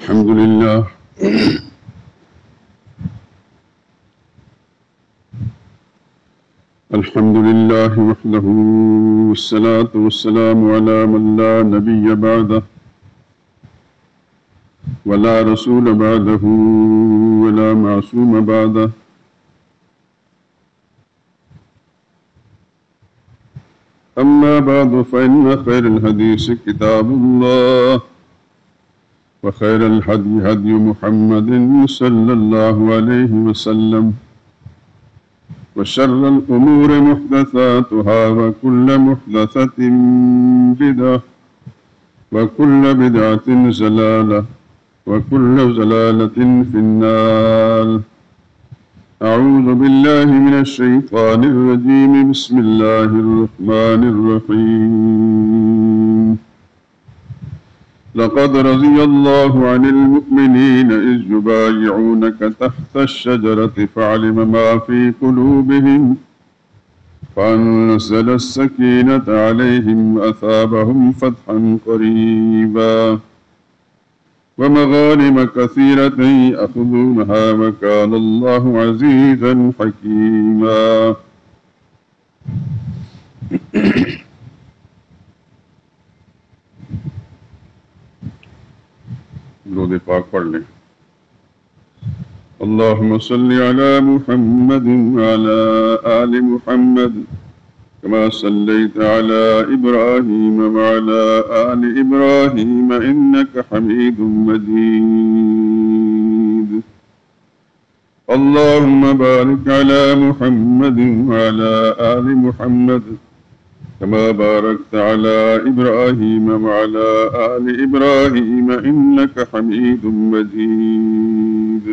الحمد لله الحمد لله وحده والصلاة والسلام على من لا نبي بعده ولا رسول بعده ولا معصوم بعده أما بعد فإن خير الحديث كتاب الله وخير الهدي هدي محمد صلى الله عليه وسلم وشر الأمور محدثاتها وكل محدثة بدعة وكل بدعة ضلالة وكل ضلالة في النار. أعوذ بالله من الشيطان الرجيم. بسم الله الرحمن الرحيم. لقد رضي الله عن المؤمنين إذ يبايعونك تحت الشجرة فعلم ما في قلوبهم فأنزل السكينة عليهم وأثابهم فتحا قريبا ومغانم كثيرة يأخذونها وكان الله عزيزا حكيما. درود پاک پڑھ لیں. اللهم صل على محمد وعلى آل محمد كما صليت على إبراهيم وعلى آل إبراهيم إنك حميد مجيد. اللهم بارك على محمد وعلى آل محمد كما باركت على إبراهيم وعلى آل إبراهيم إنك حميد مجيد.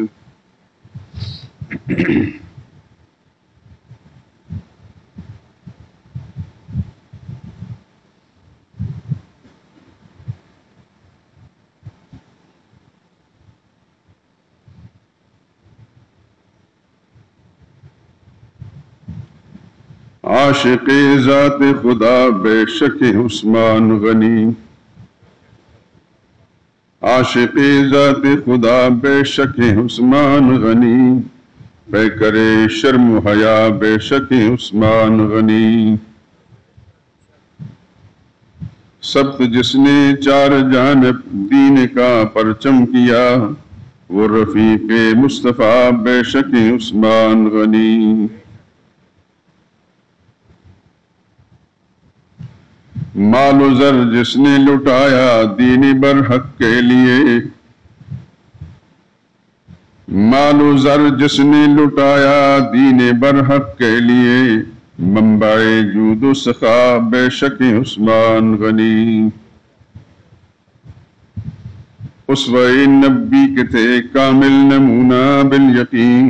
عاشق ذات خدا بے شک عثمان غنی. عاشق ذات خدا بے شک عثمان غنی. بے کرے شرم و حیا بے شک عثمان غنی. سبت جس نے چار جانب دین کا پرچم کیا وہ رفیق مصطفیٰ بے شک عثمان غنی. مال و زر جس نے لٹایا دین برحق کے لیے. مال و زر جس نے لٹایا دین برحق کے لیے. منبع جود و سخا بے شک عثمان غنی. اسوہ نبی کے تھے کامل نمونہ بالیقین.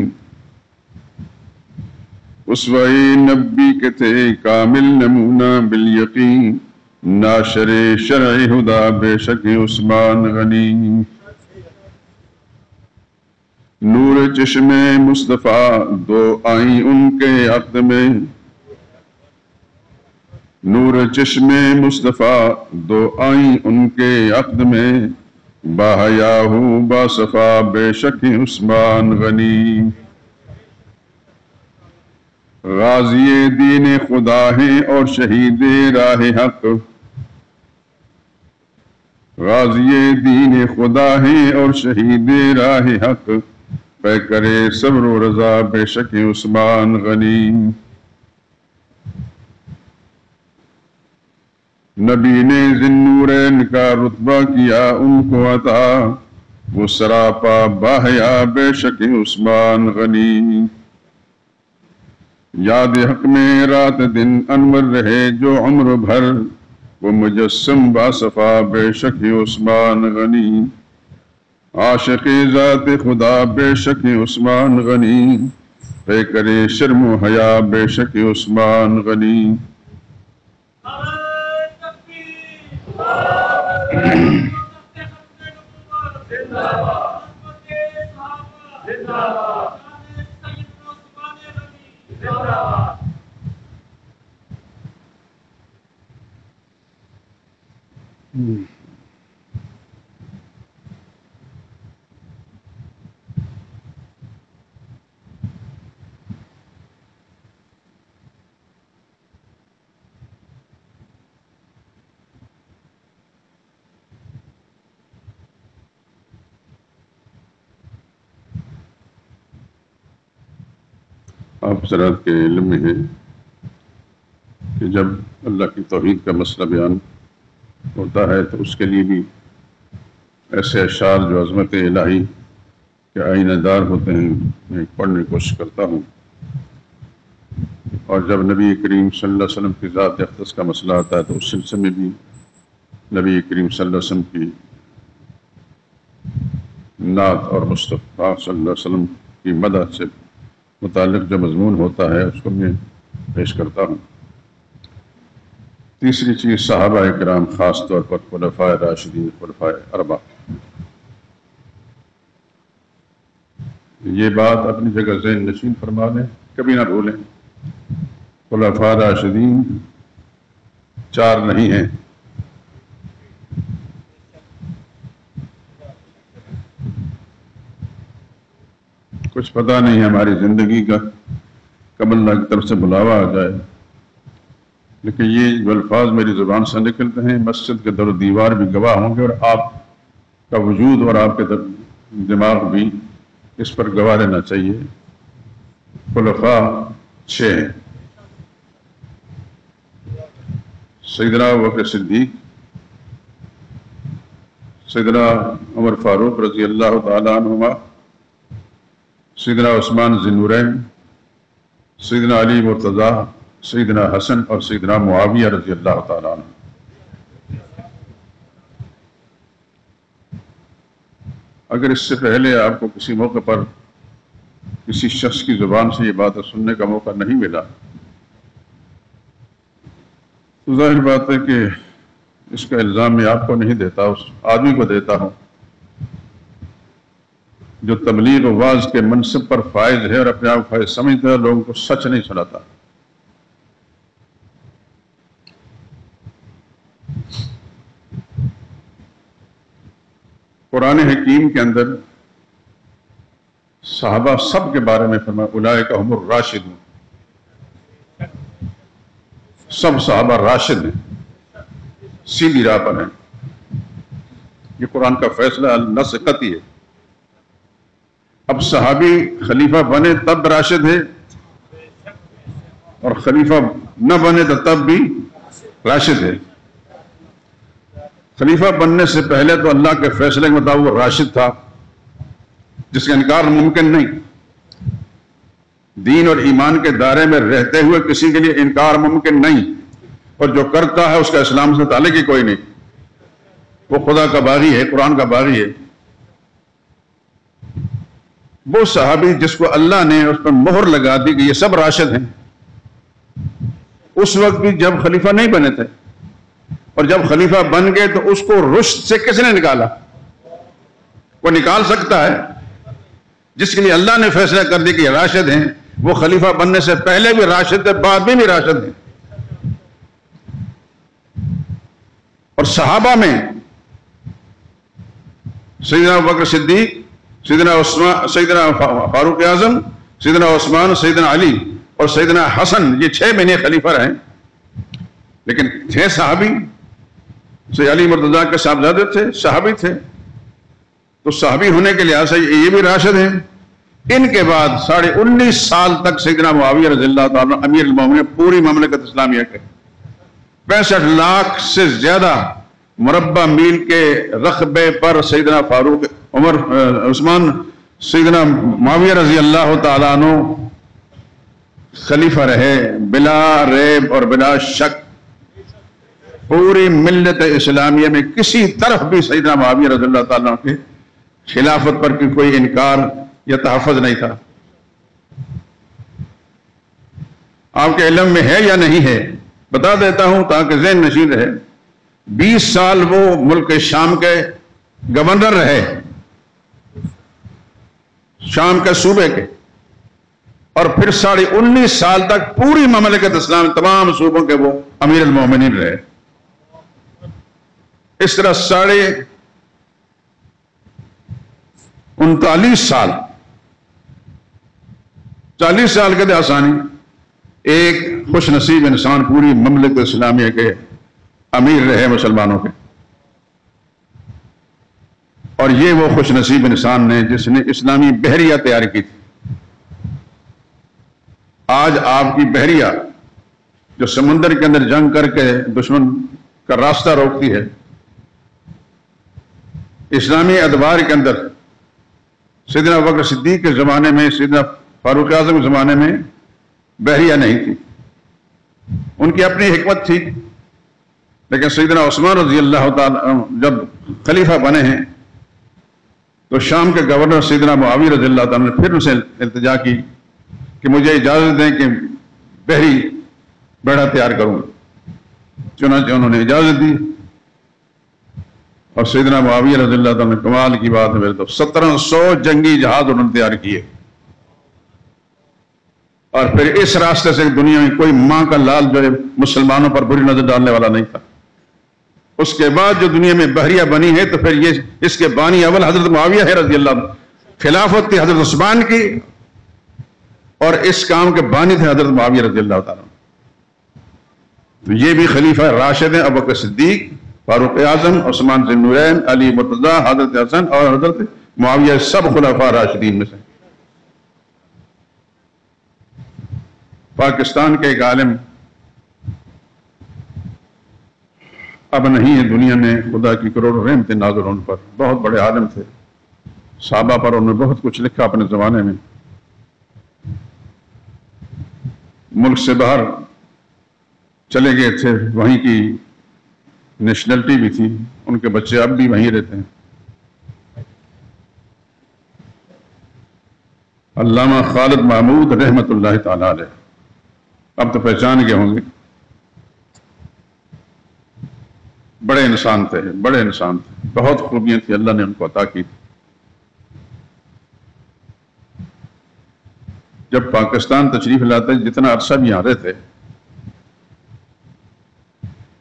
اسوہ نبی کے تھے کامل نمونہ بالیقین. ناشر شرع ہدا بے شک عثمان غنی. نور چشم مصطفیٰ دو آئیں ان کے عقد میں. نور چشم مصطفیٰ دو آئیں ان کے عقد میں. باحیا ہوں باصفا بے شک عثمان غنی. غازی دین خدا ہیں اور شہید راہ حق. غازی دین خدا ہیں اور شہید راہ حق. پے کرے صبر و رضا بے شک عثمان غنی. نبی نے ذی-النورین کا رتبہ کیا ان کو عطا. وہ سراپا باحیا بے شک عثمان غنی. یاد حق میں رات دن انور رہے جو عمر بھر. وہ مجسم باصفا بے شک عثمان غنی. عاشق ذات خدا بے شک عثمان غنی. بے کرے شرم و حیا بے شک عثمان غنی. آپ حضرات کے علم میں ہے کہ جب اللہ کی توحید کا مسئلہ بیان ہوتا ہے تو اس کے لیے بھی ایسے اشعار جو عظمت الہی کے آئینہ دار ہوتے ہیں میں پڑھنے کی کوشش کرتا ہوں، اور جب نبی کریم صلی اللہ علیہ وسلم کی ذات اقدس کا مسئلہ آتا ہے تو اس سلسلے میں بھی نبی کریم صلی اللہ علیہ وسلم کی نعت اور مصطفیٰ صلی اللہ علیہ وسلم کی مدح سے متعلق جو مضمون ہوتا ہے اس کو میں پیش کرتا ہوں۔ تیسری چیز صحابہ کرام، خاص طور پر خلفائے راشدین، خلفائے اربعہ، یہ بات اپنی جگہ ذہن نشین فرما لیں، کبھی نہ بھولیں۔ خلفائے راشدین 4 نہیں ہیں، کچھ پتہ نہیں ہماری زندگی کا کب اللہ کی طرف سے بلاوا آ جائے، لیکن یہ جو الفاظ میری زبان سے نکلتے ہیں مسجد کے در و دیوار بھی گواہ ہوں گے، اور آپ کا وجود اور آپ کے دماغ بھی اس پر گواہ رہنا چاہیے۔ خلفاء 6 ہیں، سیدنا ابوبکر صدیق، سیدنا عمر فاروق رضی اللہ تعالیٰ عنہما، سیدنا عثمان ذی النورین، سیدنا علی مرتضیٰ، سیدنا حسن اور سیدنا معاویہ رضی اللہ تعالیٰ عنہ۔ اگر اس سے پہلے آپ کو کسی موقع پر کسی شخص کی زبان سے یہ بات سننے کا موقع نہیں ملا تو ظاہر بات ہے کہ اس کا الزام میں آپ کو نہیں دیتا، اس آدمی کو دیتا ہوں جو تبلیغ و واعظ کے منصب پر فائز ہے اور اپنے آپ کو فائز سمجھتا ہے، لوگوں کو سچ نہیں سناتا۔ قرآن حکیم کے اندر صحابہ سب کے بارے میں فرمایا اولئک هم الراشدون، سب صحابہ راشد ہیں، سیدھی راہ پر ہیں۔ یہ قرآن کا فیصلہ نص قطعی ہے۔ اب صحابی خلیفہ بنے تب راشد ہے، اور خلیفہ نہ بنے تو تب بھی راشد ہے۔ خلیفہ بننے سے پہلے تو اللہ کے فیصلے کے مطابق وہ راشد تھا، جس کا انکار ممکن نہیں۔ دین اور ایمان کے دائرے میں رہتے ہوئے کسی کے لیے انکار ممکن نہیں، اور جو کرتا ہے اس کا اسلام سے تعلق ہی کوئی نہیں، وہ خدا کا باغی ہے، قرآن کا باغی ہے۔ وہ صحابی جس کو اللہ نے اس پر مہر لگا دی کہ یہ سب راشد ہیں، اس وقت بھی جب خلیفہ نہیں بنے تھے، اور جب خلیفہ بن گئے تو اس کو رشد سے کس نے نکالا؟ وہ نکال سکتا ہے جس کے لیے اللہ نے فیصلہ کر دیا کہ یہ راشد ہیں، وہ خلیفہ بننے سے پہلے بھی راشد تھے، بعد میں بھی راشد ہیں۔ اور صحابہ میں سیدنا ابوبکر صدیق، سیدنا عثمان، سیدنا فاروق اعظم، سیدنا عثمان، سیدنا علی اور سیدنا حسن، یہ 6 مہینے خلیفہ رہے، لیکن 6 صحابی، سیدنا علی مرتضیٰ کے صاحبزادے تھے، صحابی تھے، تو صحابی ہونے کے لحاظ سے یہ بھی راشد ہیں۔ ان کے بعد 19.5 سال تک سیدنا معاویہ رضی اللہ تعالیٰ امیر المومنین پوری مملکت اسلامیہ کے 65 لاکھ سے زیادہ مربع میل کے رقبے پر سیدنا فاروق، عمر، عثمان، سیدنا معاویہ رضی اللہ تعالیٰ عنہ خلیفہ رہے، بلا ریب اور بلا شک۔ پوری ملت اسلامیہ میں کسی طرف بھی سیدنا معاویہ رضی اللہ تعالیٰ عنہ کے خلافت پر کوئی انکار یا تحفظ نہیں تھا۔ آپ کے علم میں ہے یا نہیں ہے بتا دیتا ہوں تاکہ ذہن نشین رہے۔ 20 سال وہ ملک شام کے گورنر رہے، شام کے صوبے کے، اور پھر 19.5 سال تک پوری مملکت اسلام تمام صوبوں کے وہ امیر المومنین رہے۔ اس طرح 39 سال، 40 سال کے آسانی ایک خوش نصیب انسان پوری مملکت اسلامیہ کے امیر رہے مسلمانوں کے، اور یہ وہ خوش نصیب انسان نے جس نے اسلامی بحریہ تیار کی تھی۔ آج آپ کی بحریہ جو سمندر کے اندر جنگ کر کے دشمن کا راستہ روکتی ہے، اسلامی ادوار کے اندر سیدنا ابوبکر صدیق کے زمانے میں، سیدنا فاروق اعظم کے زمانے میں بحریہ نہیں تھی، ان کی اپنی حکمت تھی، لیکن سیدنا عثمان رضی اللہ تعالیٰ جب خلیفہ بنے ہیں تو شام کے گورنر سیدنا معاویہ رضی اللہ تعالیٰ نے پھر ان سے التجا کی کہ مجھے اجازت دیں کہ بحری بیڑا تیار کروں، چنانچہ انہوں نے اجازت دی، اور سیدنا معاویہ رضی اللہ تعالیٰ نے کمال کی بات ہے تو 1700 جنگی جہاز انہوں نے تیار کیے، اور پھر اس راستے سے دنیا میں کوئی ماں کا لال جو ہے مسلمانوں پر بری نظر ڈالنے والا نہیں تھا۔ اس کے بعد جو دنیا میں بحریہ بنی ہے تو پھر یہ اس کے بانی اول حضرت معاویہ ہے رضی اللہ عنہ، خلافت تھی حضرت عثمان کی، اور اس کام کے بانی تھے حضرت معاویہ رضی اللہ تعالیٰ۔ تو یہ بھی خلیفہ راشد ہیں، ابوبکر صدیق، فاروق اعظم، عثمان ذی النورین، علی مرتضیٰ، حضرت حسن اور حضرت معاویہ، سب خلفاء راشدین میں سے۔ پاکستان کے ایک عالم اب نہیں ہے دنیا میں، خدا کی کروڑوں رحمتیں نازل ان پر، بہت بڑے عالم تھے، صحابہ پر انہوں نے بہت کچھ لکھا اپنے زمانے میں، ملک سے باہر چلے گئے تھے، وہیں کی نیشنلٹی بھی تھی، ان کے بچے اب بھی وہیں رہتے ہیں۔ علامہ خالد محمود رحمت اللہ تعالی علیہ، اب تو پہچان گئے ہوں گے، بڑے انسان تھے، بڑے انسان تھے، بہت خوبیاں تھیں اللہ نے ان کو عطا کی۔ جب پاکستان تشریف لاتے جتنا عرصہ بھی یہاں رہتے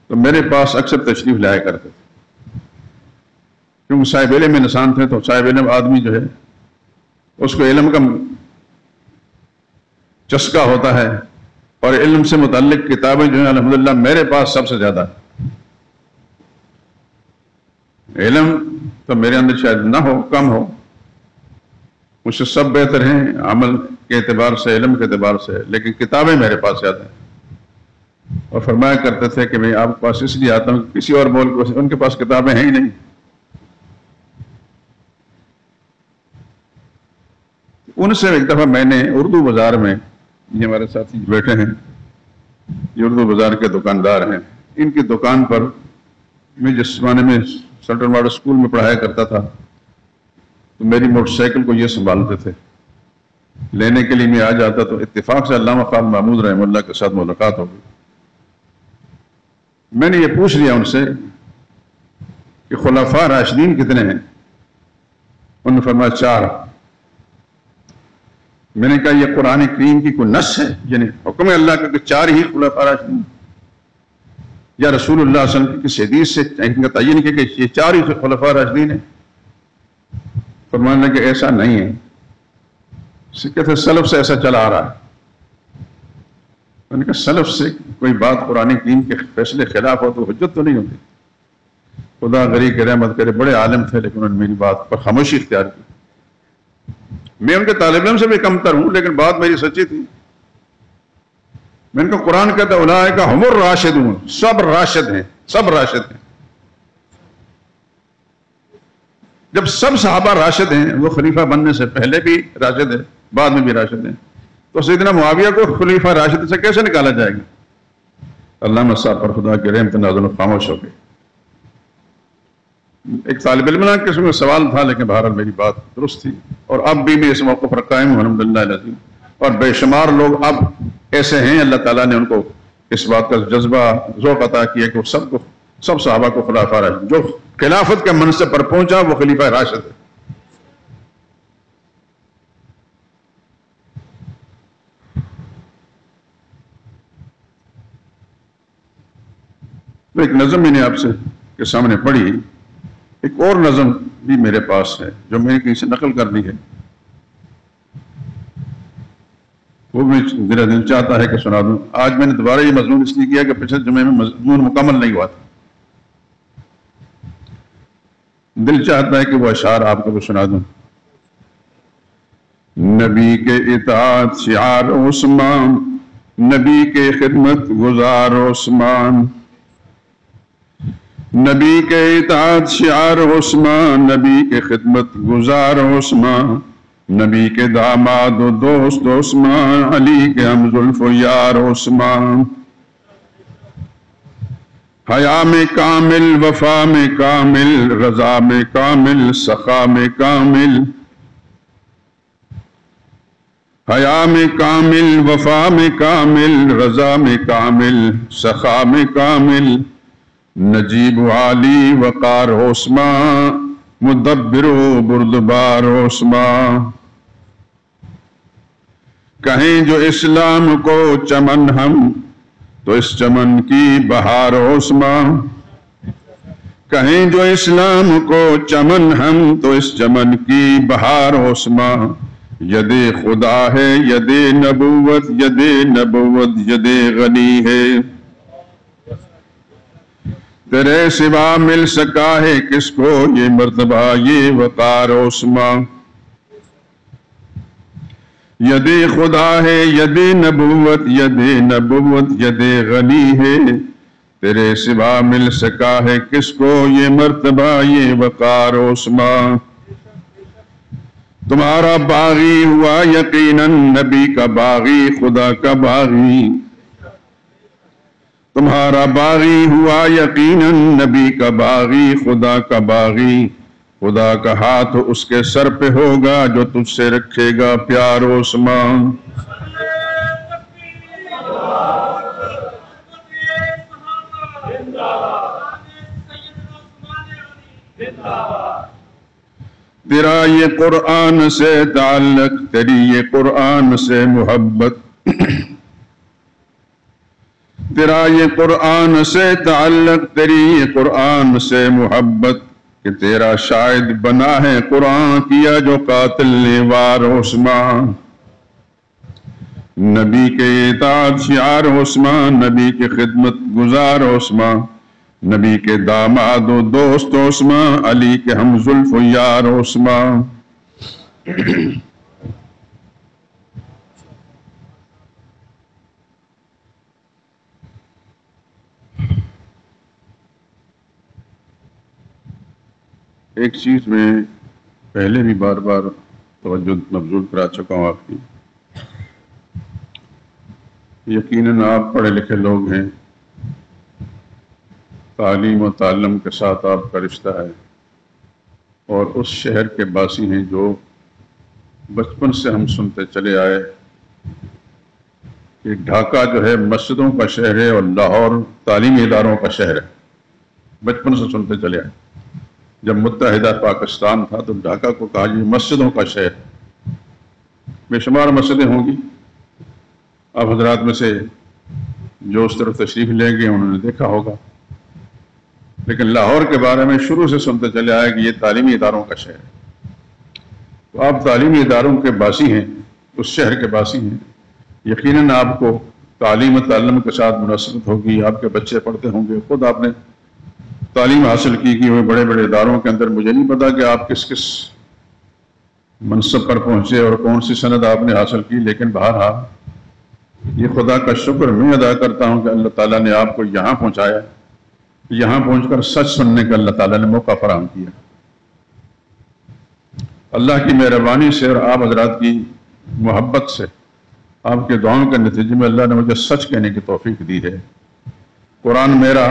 تو میرے پاس اکثر تشریف لایا کرتے تھے، کیونکہ صاحب علم انسان تھے، تو صاحب علم آدمی جو ہے اس کو علم کا چسکا ہوتا ہے، اور علم سے متعلق کتابیں جو ہیں الحمدللہ میرے پاس سب سے زیادہ ہے۔ علم تو میرے اندر شاید نہ ہو، کم ہو، مجھ سے سب بہتر ہیں عمل کے اعتبار سے، علم کے اعتبار سے، لیکن کتابیں میرے پاس زیادہ ہیں۔ اور فرمایا کرتے تھے کہ میں آپ کے پاس اس لیے آتا ہوں کہ کسی اور ملک ان کے پاس کتابیں ہیں ہی نہیں۔ ان سے ایک دفعہ میں نے اردو بازار میں، یہ ہمارے ساتھی بیٹھے ہیں، یہ اردو بازار کے دکاندار ہیں، ان کی دکان پر میں جس زمانے میں سینٹرل ماڈل اسکول میں پڑھایا کرتا تھا تو میری موٹر سائیکل کو یہ سنبھالتے تھے، لینے کے لیے میں آ جاتا تو اتفاق سے علامہ خالد محمود رحمہ اللہ کے ساتھ ملاقات ہو گئی۔ میں نے یہ پوچھ لیا ان سے کہ خلفاء راشدین کتنے ہیں؟ انہوں نے فرمایا 4۔ میں نے کہا یہ قرآن کریم کی کوئی نص ہے، یعنی حکم اللہ کا کہ 4 ہی خلفاء راشدین، یا رسول اللہ صلی اللہ علیہ وسلم کی کسی حدیث سے ان کا تعین کیا کہ یہ 4 ہی خلفاء راشدین ہیں؟ فرمانے لگے ایسا نہیں ہے، کہتے سلف سے ایسا چلا آ رہا ہے۔ میں نے کہا سلف سے کوئی بات قرآن کریم کے فیصلے خلاف ہو تو حجت تو نہیں ہوتی۔ خدا غری کی رحمت کرے، بڑے عالم تھے لیکن انہوں نے میری بات پر خاموشی اختیار کی۔ میں ان کے طالب علم سے بھی کمتر ہوں لیکن بات میری سچی تھی۔ میں نے کہا قرآن کہتا ہے اولئک ھم الراشدون، سب راشد ہیں، سب راشد ہیں۔ جب سب صحابہ راشد ہیں، وہ خلیفہ بننے سے پہلے بھی راشد ہیں، بعد میں بھی راشد ہیں، تو سیدنا معاویہ کو خلیفہ راشد سے کیسے نکالا جائے گا؟ علامہ صاحب پر خدا کی رحمت نازل و خاموش ہو گئے۔ ایک طالب علم کے قسم میں سوال تھا لیکن بہرحال میری بات درست تھی، اور اب بھی میں اس موقع پر قائم ہوں الحمدللہ العظیم، اور بے شمار لوگ اب ایسے ہیں اللہ تعالیٰ نے ان کو اس بات کا جذبہ ذوق عطا کیا کہ وہ سب صحابہ کو خلفاء راشد، جو خلافت کے منصب پر پہنچا وہ خلیفہ راشد ہے۔ تو ایک نظم میں نے آپ سے کے سامنے پڑھی، ایک اور نظم بھی میرے پاس ہے جو میں نے کہیں سے نقل کر لی ہے، وہ بھی میرا دل چاہتا ہے کہ سنا دوں۔ آج میں نے دوبارہ یہ مضمون اس لیے کیا کہ پچھلے جمعے میں مضمون مکمل نہیں ہوا تھا، دل چاہتا ہے کہ وہ اشعار آپ کو بھی سنا دوں۔ نبی کے اطاعت شعار عثمان، نبی کے خدمت گزار عثمان، نبی کے اطاعت شعار عثمان، نبی کے خدمت گزار عثمان، نبی کے داماد و دوست عثمان، علی کے ہم زلف و یار عثمان، حیا میں کامل، وفا میں کامل، رضا میں کامل، سخا میں کامل، حیا میں کامل، وفا میں کامل، رضا میں کامل، سخا میں کامل، نجیب عالی وقار عثمان، مدبر و بردبار عثمان، کہیں جو اسلام کو چمن ہم تو اس چمن کی بہار عثمان، کہیں جو اسلام کو چمن ہم تو اس چمن کی بہار عثمان، ید خدا ہے ید نبوت، ید نبوت ید غنی ہے، تیرے سوا مل سکا ہے کس کو یہ مرتبہ یہ وقار عثمان، ید خدا ہے ید نبوت، ید نبوت ید غنی ہے، تیرے سوا مل سکا ہے کس کو یہ مرتبہ یہ وقار عثمان، تمہارا باغی ہوا یقیناً نبی کا باغی خدا کا باغی، تمہارا باغی ہوا یقیناً نبی کا باغی خدا کا باغی، خدا کا ہاتھ اس کے سر پہ ہوگا جو تجھ سے رکھے گا پیار عثمان، تیرا یہ قرآن سے تعلق، تیری یہ قرآن سے محبت، تیرا یہ قرآن سے تعلق، تیری یہ قرآن سے محبت، کہ تیرا شاہد بنا ہے قرآن کیا جو قاتل نے وار عثمان، نبی کے اطاعت شعار عثمان، نبی کے خدمت گزار عثمان، نبی کے داماد و دوست عثمان، علی کے ہم زلف و یار عثمان، ایک چیز میں پہلے بھی بار بار توجہ مبذول کرا چکا ہوں آپ کی، یقیناً آپ پڑھے لکھے لوگ ہیں، تعلیم و تعلم کے ساتھ آپ کا رشتہ ہے، اور اس شہر کے باسی ہیں جو بچپن سے ہم سنتے چلے آئے کہ ڈھاکہ جو ہے مسجدوں کا شہر ہے اور لاہور تعلیمی اداروں کا شہر ہے، بچپن سے سنتے چلے آئے۔ جب متحدہ پاکستان تھا تو ڈھاکہ کو کہا جی مسجدوں کا شہر، بے شمار مسجدیں ہوں گی، آپ حضرات میں سے جو اس طرف تشریف لیں گے انہوں نے دیکھا ہوگا، لیکن لاہور کے بارے میں شروع سے سنتے چلے آئے کہ یہ تعلیمی اداروں کا شہر ہے۔ تو آپ تعلیمی اداروں کے باسی ہیں، اس شہر کے باسی ہیں، یقیناً آپ کو تعلیم و تعلم کے ساتھ مناسبت ہوگی، آپ کے بچے پڑھتے ہوں گے، خود آپ نے تعلیم حاصل کی ہوئے بڑے بڑے اداروں کے اندر، مجھے نہیں پتا کہ آپ کس کس منصب پر پہنچے اور کون سی سند آپ نے حاصل کی، لیکن بہرحال یہ خدا کا شکر میں ادا کرتا ہوں کہ اللہ تعالیٰ نے آپ کو یہاں پہنچایا، یہاں پہنچ کر سچ سننے کا اللہ تعالیٰ نے موقع فراہم کیا۔ اللہ کی مہربانی سے اور آپ حضرات کی محبت سے، آپ کے دعاؤں کے نتیجے میں اللہ نے مجھے سچ کہنے کی توفیق دی ہے۔ قرآن میرا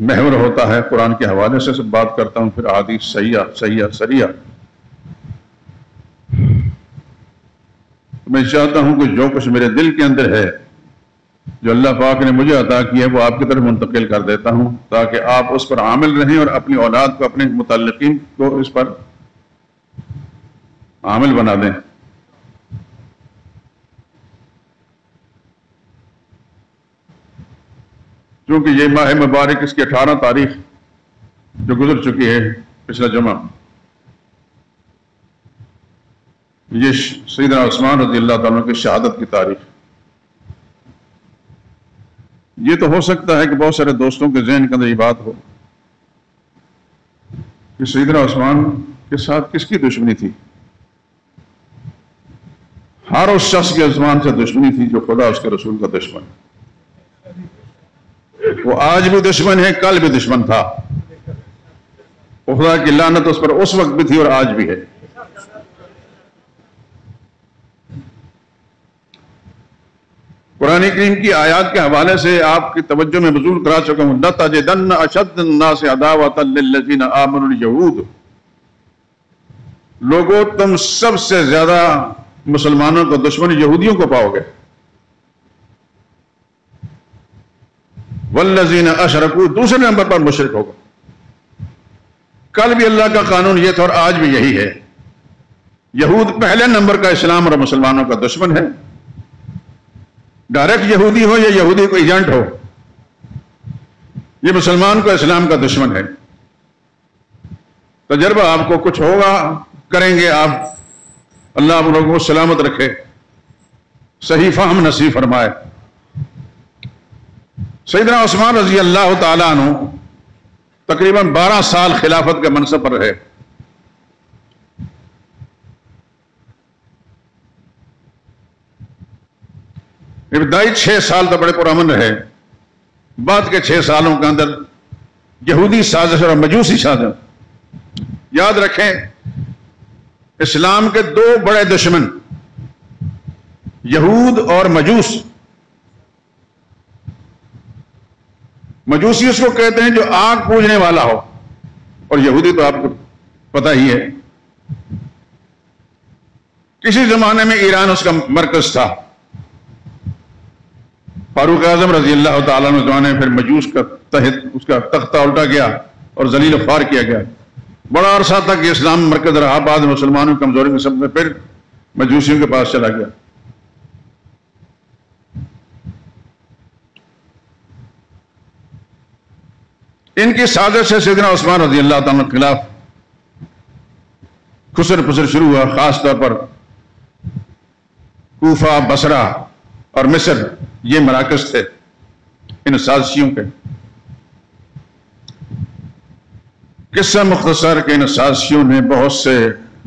محور ہوتا ہے، قرآن کے حوالے سے بات کرتا ہوں، پھر احادیث صحیحہ سریحہ۔ میں چاہتا ہوں کہ جو کچھ میرے دل کے اندر ہے، جو اللہ پاک نے مجھے عطا کیا ہے، وہ آپ کی طرف منتقل کر دیتا ہوں تاکہ آپ اس پر عامل رہیں اور اپنی اولاد کو، اپنے متعلقین کو اس پر عامل بنا دیں۔ چونکہ یہ ماہ مبارک، اس کی 18 تاریخ جو گزر چکی ہے پچھلا جمعہ، یہ سیدنا عثمان رضی اللہ تعالیٰ کی شہادت کی تاریخ۔ یہ تو ہو سکتا ہے کہ بہت سارے دوستوں کے ذہن کے اندر یہ بات ہو کہ سیدنا عثمان کے ساتھ کس کی دشمنی تھی؟ ہر اس شخص کے زبان سے دشمنی تھی جو خدا اس کے رسول کا دشمن ہے. وہ آج بھی دشمن ہے، کل بھی دشمن تھا. خدا کی لعنت اس پر اس وقت بھی تھی اور آج بھی ہے. قرآن کریم کی آیات کے حوالے سے آپ کی توجہ میں مبذول کرا چکا ہوں. لَتَجِدَنَّ أَشَدَّ النَّاسِ عَدَاوَةً لِلَّذِينَ آمَنُوا الْيَهُودُ. لوگوں تم سب سے زیادہ مسلمانوں کو دشمن یہودیوں کو پاؤ گے. وَالَّذِينَ أَشْرَكُوا دوسرے نمبر پر مشرک ہوگا. کل بھی اللہ کا قانون یہ تھا اور آج بھی یہی ہے. یہود پہلے نمبر کا اسلام اور مسلمانوں کا دشمن ہے. ڈائریکٹ یہودی ہو یا یہودی کو ایجنٹ ہو، یہ مسلمان کو اسلام کا دشمن ہے. تجربہ آپ کو کچھ ہوگا، کریں گے آپ. اللہ آپ لوگوں کو سلامت رکھے، صحیح فہم نصیب فرمائے. سیدنا عثمان رضی اللہ تعالیٰ عنہ تقریباً 12 سال خلافت کے منصب پر رہے. ابتدائی 6 سال تو بڑے پرامن رہے. بعد کے 6 سالوں کے اندر یہودی سازش اور مجوسی سازش. یاد رکھیں اسلام کے 2 بڑے دشمن یہود اور مجوس. مجوسی اس کو کہتے ہیں جو آگ پوجنے والا ہو، اور یہودی تو آپ کو پتہ ہی ہے. کسی زمانے میں ایران اس کا مرکز تھا. فاروق اعظم رضی اللہ تعالیٰ عنہ زمانے میں پھر مجوس کا تحت اس کا تختہ الٹا گیا اور ذلیل و خوار کیا گیا. بڑا عرصہ تک یہ اسلام مرکز رہا. بعد میں مسلمانوں کی کمزوری کے سبب میں پھر مجوسیوں کے پاس چلا گیا. ان کی سازش سے سیدنا عثمان رضی اللہ تعالیٰ کے خلاف خسر پسر شروع ہوا. خاص طور پر کوفہ، بصرہ اور مصر یہ مراکز تھے ان سازشیوں کے. قصہ مختصر کہ ان سازشیوں نے بہت سے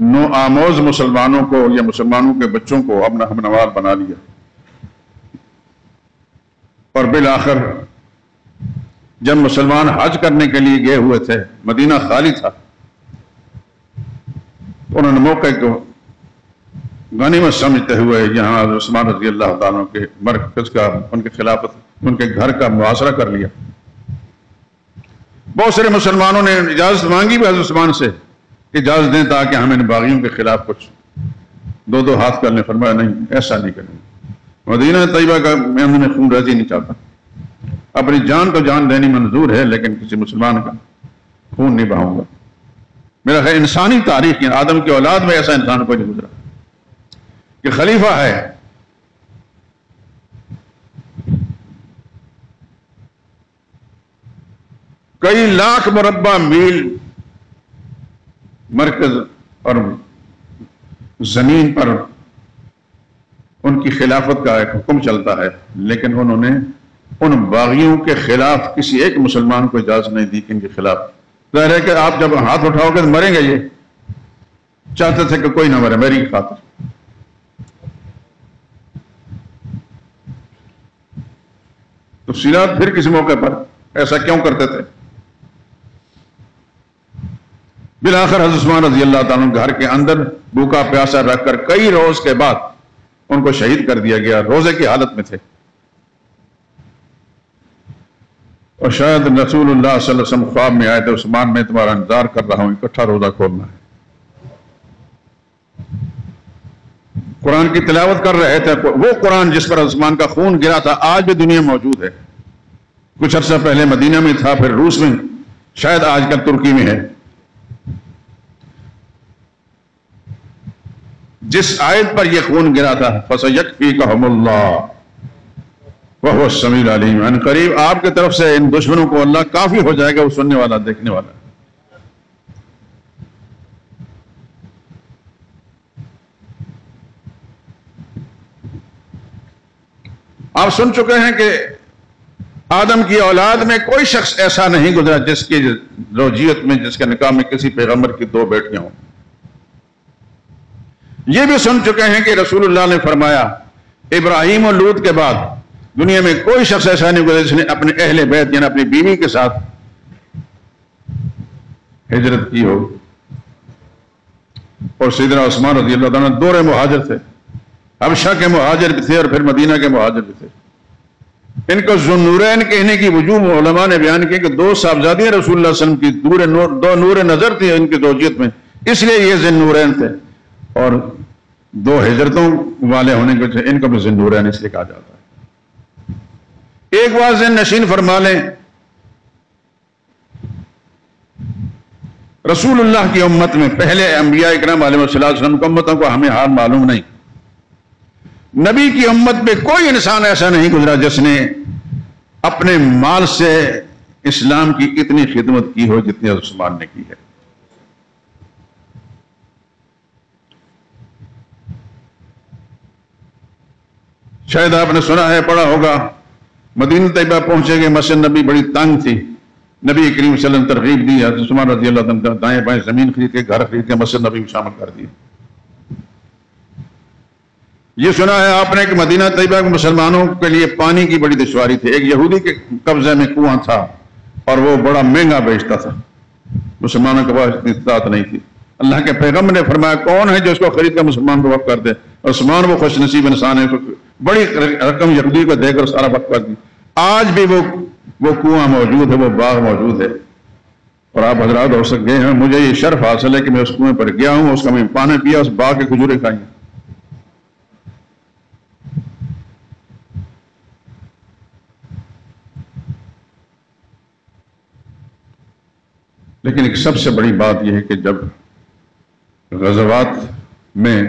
نو آموز مسلمانوں کو یا مسلمانوں کے بچوں کو اپنا ہمنوار بنا لیا، اور بالآخر جب مسلمان حج کرنے کے لیے گئے ہوئے تھے، مدینہ خالی تھا، انہوں نے موقع کو غنیمت سمجھتے ہوئے یہاں عثمان رضی اللہ تعالیٰ کے مرکز کا، ان کے خلافت، ان کے گھر کا محاصرہ کر لیا. بہت سارے مسلمانوں نے اجازت مانگی بھی حضرت عثمان سے، اجازت دیں تاکہ ہم ان باغیوں کے خلاف کچھ 2 ہاتھ کر لیں. فرمایا نہیں، ایسا نہیں کریں گے. مدینہ طیبہ کا میں خون ریزی نہیں چاہتا. اپنی جان تو جان دینی منظور ہے، لیکن کسی مسلمان کا خون نہیں بہاؤں گا. میرا خیال انسانی تاریخ کی آدم کی اولاد میں ایسا انسان کوئی نہیں گزرا کہ خلیفہ ہے. کئی لاکھ مربع میل مرکز اور زمین پر ان کی خلافت کا ایک حکم چلتا ہے، لیکن انہوں نے ان باغیوں کے خلاف کسی ایک مسلمان کو اجازت نہیں دی کہ ان کے خلاف. ظاہر ہے کہ آپ جب ہاتھ اٹھاؤ گے تو مریں گے. یہ چاہتے تھے کہ کوئی نہ مرے میری خاطر. تفصیلات پھر کسی موقع پر ایسا کیوں کرتے تھے. بالآخر حضرت عثمان رضی اللہ تعالیٰ گھر کے اندر بھوکا پیاسا رکھ کر کئی روز کے بعد ان کو شہید کر دیا گیا. روزے کی حالت میں تھے، اور شاید رسول اللہ صلی اللہ علیہ وسلم خواب میں آئے تھے، عثمان میں تمہارا انتظار کر رہا ہوں، اکٹھا روزہ کھولنا ہے. قرآن کی تلاوت کر رہے تھے. وہ قرآن جس پر عثمان کا خون گرا تھا آج بھی دنیا میں موجود ہے. کچھ عرصہ پہلے مدینہ میں تھا، پھر روس میں، شاید آج کل ترکی میں ہے. جس آیت پر یہ خون گرا تھا فَسَيَكْفِيكَهُمُ اللَّهُ وَهُوَ السَّمِيعُ الْعَلِيمُ، ان قریب آپ کی طرف سے ان دشمنوں کو اللہ کافی ہو جائے گا، وہ سننے والا دیکھنے والا. آپ سن چکے ہیں کہ آدم کی اولاد میں کوئی شخص ایسا نہیں گزرا جس کی زوجیت میں، جس کے نکاح میں کسی پیغمبر کی 2 بیٹیاں ہوں. یہ بھی سن چکے ہیں کہ رسول اللہ نے فرمایا ابراہیم اور لوط کے بعد دنیا میں کوئی شخص ایسا نہیں گزرا جس نے اپنے اہل بیت یعنی اپنی بیوی کے ساتھ ہجرت کی ہو. اور سیدنا عثمان رضی اللہ تعالیٰ دور مہاجر تھے، حبشہ کے مہاجر بھی تھے اور پھر مدینہ کے مہاجر بھی تھے. ان کو ذوالنورین کہنے کی وجوہ علماء نے بیان کی کہ دو صاحبزادیاں رسول اللہ صلی اللہ علیہ وسلم کی دو نور نظر تھی ان کی زوجیت میں، اس لیے یہ ذوالنورین تھے. اور دو ہجرتوں والے ہونے کے وجہ ان کو بھی ذوالنورین اس لیے کہا جاتا ہے. ایک بات ذہن نشین فرما لیں، رسول اللہ کی امت میں پہلے انبیاء اکرام علیہ السلام کی امتوں کو ہمیں حال معلوم نہیں. نبی کی امت میں کوئی انسان ایسا نہیں گزرا جس نے اپنے مال سے اسلام کی اتنی خدمت کی ہو جتنی عثمان نے کی ہے. شاید آپ نے سنا ہے، پڑھا ہوگا، مدینہ طیبہ پہنچے گئے، مسجد نبی بڑی تنگ تھی، نبی کریم صلی اللہ علیہ وسلم ترغیب دی، حضرت عثمان رضی اللہ عنہ دائیں بائیں زمین خرید کے گھر خرید کے مسجد نبی میں شامل کر دی. یہ سنا ہے آپ نے کہ مدینہ طیبہ کے مسلمانوں کے لیے پانی کی بڑی دشواری تھی. ایک یہودی کے قبضے میں کنواں تھا اور وہ بڑا مہنگا بیچتا تھا، مسلمانوں کے پاس اتنی استطاعت نہیں تھی. اللہ کے پیغمبر نے فرمایا کون ہے جو اس کو خرید کر مسلمان کو وقف کر دے؟ عثمان وہ خوش نصیب انسان ہے، بڑی رقم یہودی کو دے کر سارا وقف کر دی. آج بھی وہ کنواں موجود ہے، وہ باغ موجود ہے. اور آپ حضرات ہو سکتے ہیں، مجھے یہ شرف حاصل ہے کہ میں اس کنویں پر گیا ہوں، اس کا میں پانی پیا، اس باغ کے کھجوریں کھائیں. لیکن ایک سب سے بڑی بات یہ ہے کہ جب غزوات میں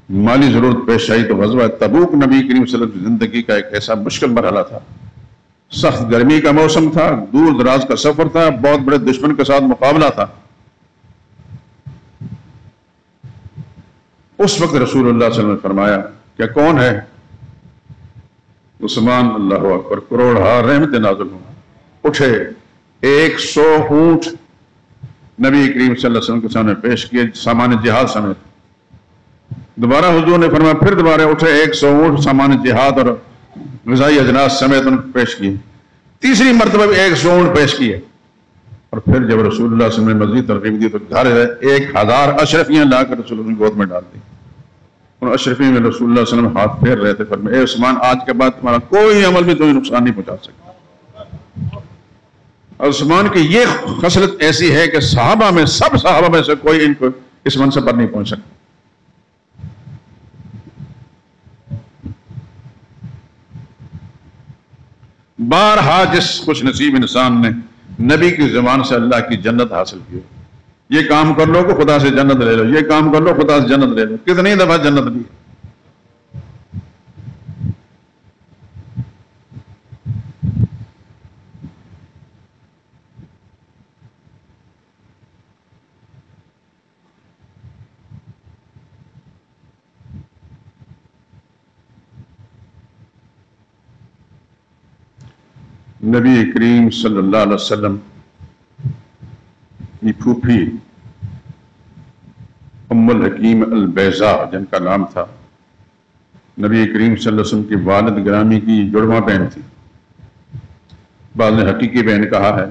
مالی ضرورت پیش آئی تو غزوہ تبوک نبی کریم صلی اللہ علیہ وسلم کی زندگی کا ایک ایسا مشکل مرحلہ تھا. سخت گرمی کا موسم تھا، دور دراز کا سفر تھا، بہت بڑے دشمن کے ساتھ مقابلہ تھا. اس وقت رسول اللہ صلی اللہ علیہ وسلم نے فرمایا کہ کون ہے؟ عثمان. اللہ اکبر. کروڑہا رحمت نازل ہوں. اٹھے 100 اونٹ نبی کریم صلی اللہ علیہ وسلم کے سامنے پیش کیے، سامان جہاد سمیت. دوبارہ حضور نے فرمایا، پھر دوبارہ اٹھے 100 اونٹ سامان جہاد اور غذائی اجناس سمیت ان کو پیش کیے. تیسری مرتبہ بھی 100 اونٹ پیش کیے. اور پھر جب رسول اللہ صلی اللہ علیہ وسلم نے مزید ترغیب دی تو گھر 1000 اشرفیاں لا کر رسول اللہ کی گود میں ڈال دی. ان اشرفیوں میں رسول اللہ صلی اللہ علیہ وسلم ہاتھ پھیر رہے تھے، فرمایا اے عثمان، آج کے بعد تمہارا کوئی عمل بھی تمہیں نقصان نہیں پہنچا سکتا. عثمان کی یہ خصلت ایسی ہے کہ صحابہ میں سب صحابہ میں سے کوئی ان کو اس منصب پر نہیں پہنچ سکتا. بارہا جس خوش نصیب انسان نے نبی کی زبان سے اللہ کی جنت حاصل کی، یہ کام کر لو کہ خدا سے جنت لے لو، یہ کام کر لو خدا سے جنت لے لو. کتنی دفعہ جنت لی. نبی کریم صلی اللہ علیہ وسلم کی پھوپھی ام الحکیم البیضاء جن کا نام تھا، نبی کریم صلی اللہ علیہ وسلم کی والد گرامی کی جڑواں بہن تھی. بعض نے حقیقی بہن کہا ہے.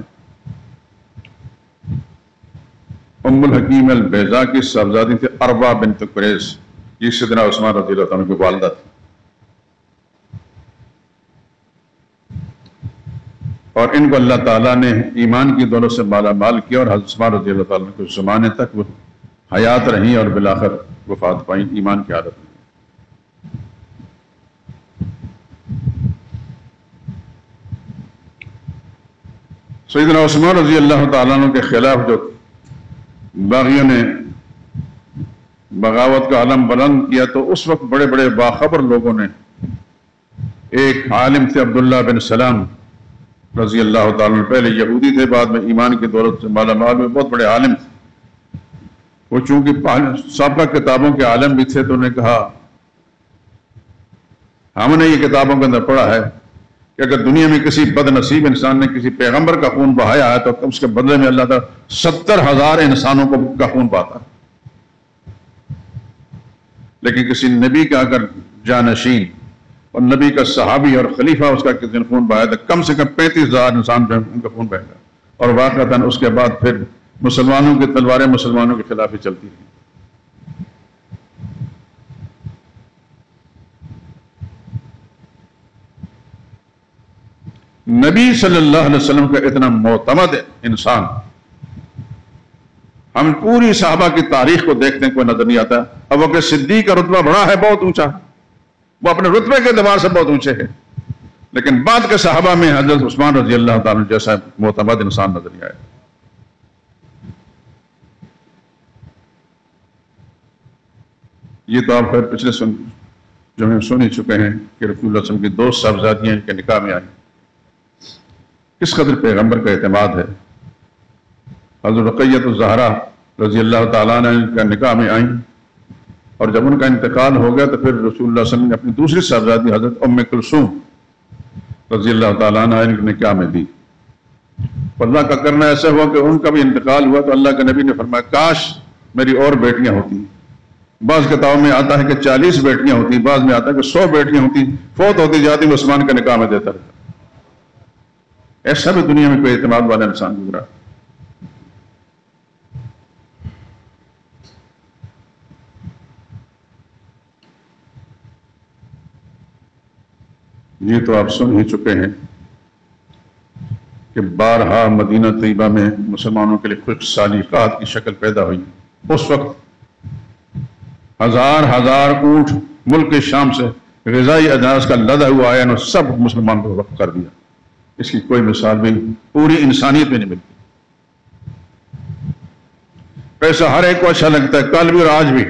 ام الحکیم البیضاء کی صاحبزادی تھی اروا بنت قریظ، یہ سیدنا عثمان رضی اللہ عنہ کی والدہ تھی. اور ان کو اللہ تعالیٰ نے ایمان کی دولت سے مالا مال کیا اور حضرت عثمان رضی اللہ تعالیٰ کو زمانے تک وہ حیات رہیں اور بالآخر وفات پائیں ایمان کی حالت میں. سیدنا عثمان رضی اللہ تعالیٰ عنہ کے خلاف جو باغیوں نے بغاوت کا علم بلند کیا تو اس وقت بڑے بڑے باخبر لوگوں نے، ایک عالم تھے عبداللہ بن سلام رضی اللہ تعالیٰ عنہ، پہلے یہودی تھے، بعد میں ایمان کی دولت سے مالا مال میں بہت بڑے عالم تھے. وہ چونکہ سابقہ کتابوں کے عالم بھی تھے تو انہوں نے کہا ہم نے یہ کتابوں کے اندر پڑھا ہے کہ اگر دنیا میں کسی بد نصیب انسان نے کسی پیغمبر کا خون بہایا ہے تو اس کے بدلے میں اللہ تعالیٰ 70,000 انسانوں کا خون بہاتا ہے. لیکن کسی نبی کا اگر جانشین اور نبی کا صحابی اور خلیفہ اس کا کسی نے خون بہایا تو کم سے کم 35,000 انسان جو ان کا خون بہے گا، اور واقعتاً اس کے بعد پھر مسلمانوں کی تلواریں مسلمانوں کے خلاف ہی چلتی رہیں۔ نبی صلی اللہ علیہ وسلم کا اتنا معتمد انسان، ہم پوری صحابہ کی تاریخ کو دیکھتے ہیں، کوئی نظر نہیں آتا۔ ابو بکر صدیق کا رتبہ بڑا ہے، بہت اونچا، وہ اپنے رتبے کے اعتبار سے بہت اونچے ہیں، لیکن بعد کے صحابہ میں حضرت عثمان رضی اللہ تعالیٰ جیسا معتمد انسان نظر نہیں آیا۔ یہ تو آپ پچھلے جو ہم سن ہی چکے ہیں کہ رسول اللہ صلی اللہ علیہ وسلم کی 2 صاحبزادیاں کے نکاح میں آئیں، کس قدر پیغمبر کا اعتماد ہے۔ حضرت رقیہ الزہرا رضی اللہ تعالیٰ عنہ کا نکاح میں آئیں، اور جب ان کا انتقال ہو گیا تو پھر رسول اللہ صلی اللہ علیہ وسلم نے اپنی دوسری صاحبزادی حضرت ام کلثوم رضی اللہ تعالیٰ عنہ کے نکاح میں دی۔ اللہ کا کرنا ایسا ہوا کہ ان کا بھی انتقال ہوا تو اللہ کے نبی نے فرمایا کاش میری اور بیٹیاں ہوتی۔ بعض کتابوں میں آتا ہے کہ 40 بیٹیاں ہوتی، بعض میں آتا ہے کہ 100 بیٹیاں ہوتی، فوت ہوتی جاتی، عثمان کا نکاح میں دیتا رہتا۔ ایسا بھی دنیا میں کوئی اعتماد والا انسان گزرا۔ یہ تو آپ سن ہی چکے ہیں کہ بارہا مدینہ طیبہ میں مسلمانوں کے لیے خوش سالیقات کی شکل پیدا ہوئی۔ اس وقت ہزار اونٹ ملک شام سے غذائی اجناس کا لدا ہوا آیا اور سب مسلمان کو وقف کر دیا۔ اس کی کوئی مثال بھی پوری انسانیت میں نہیں ملتی۔ پیسہ ہر ایک کو اچھا لگتا ہے، کل بھی اور آج بھی،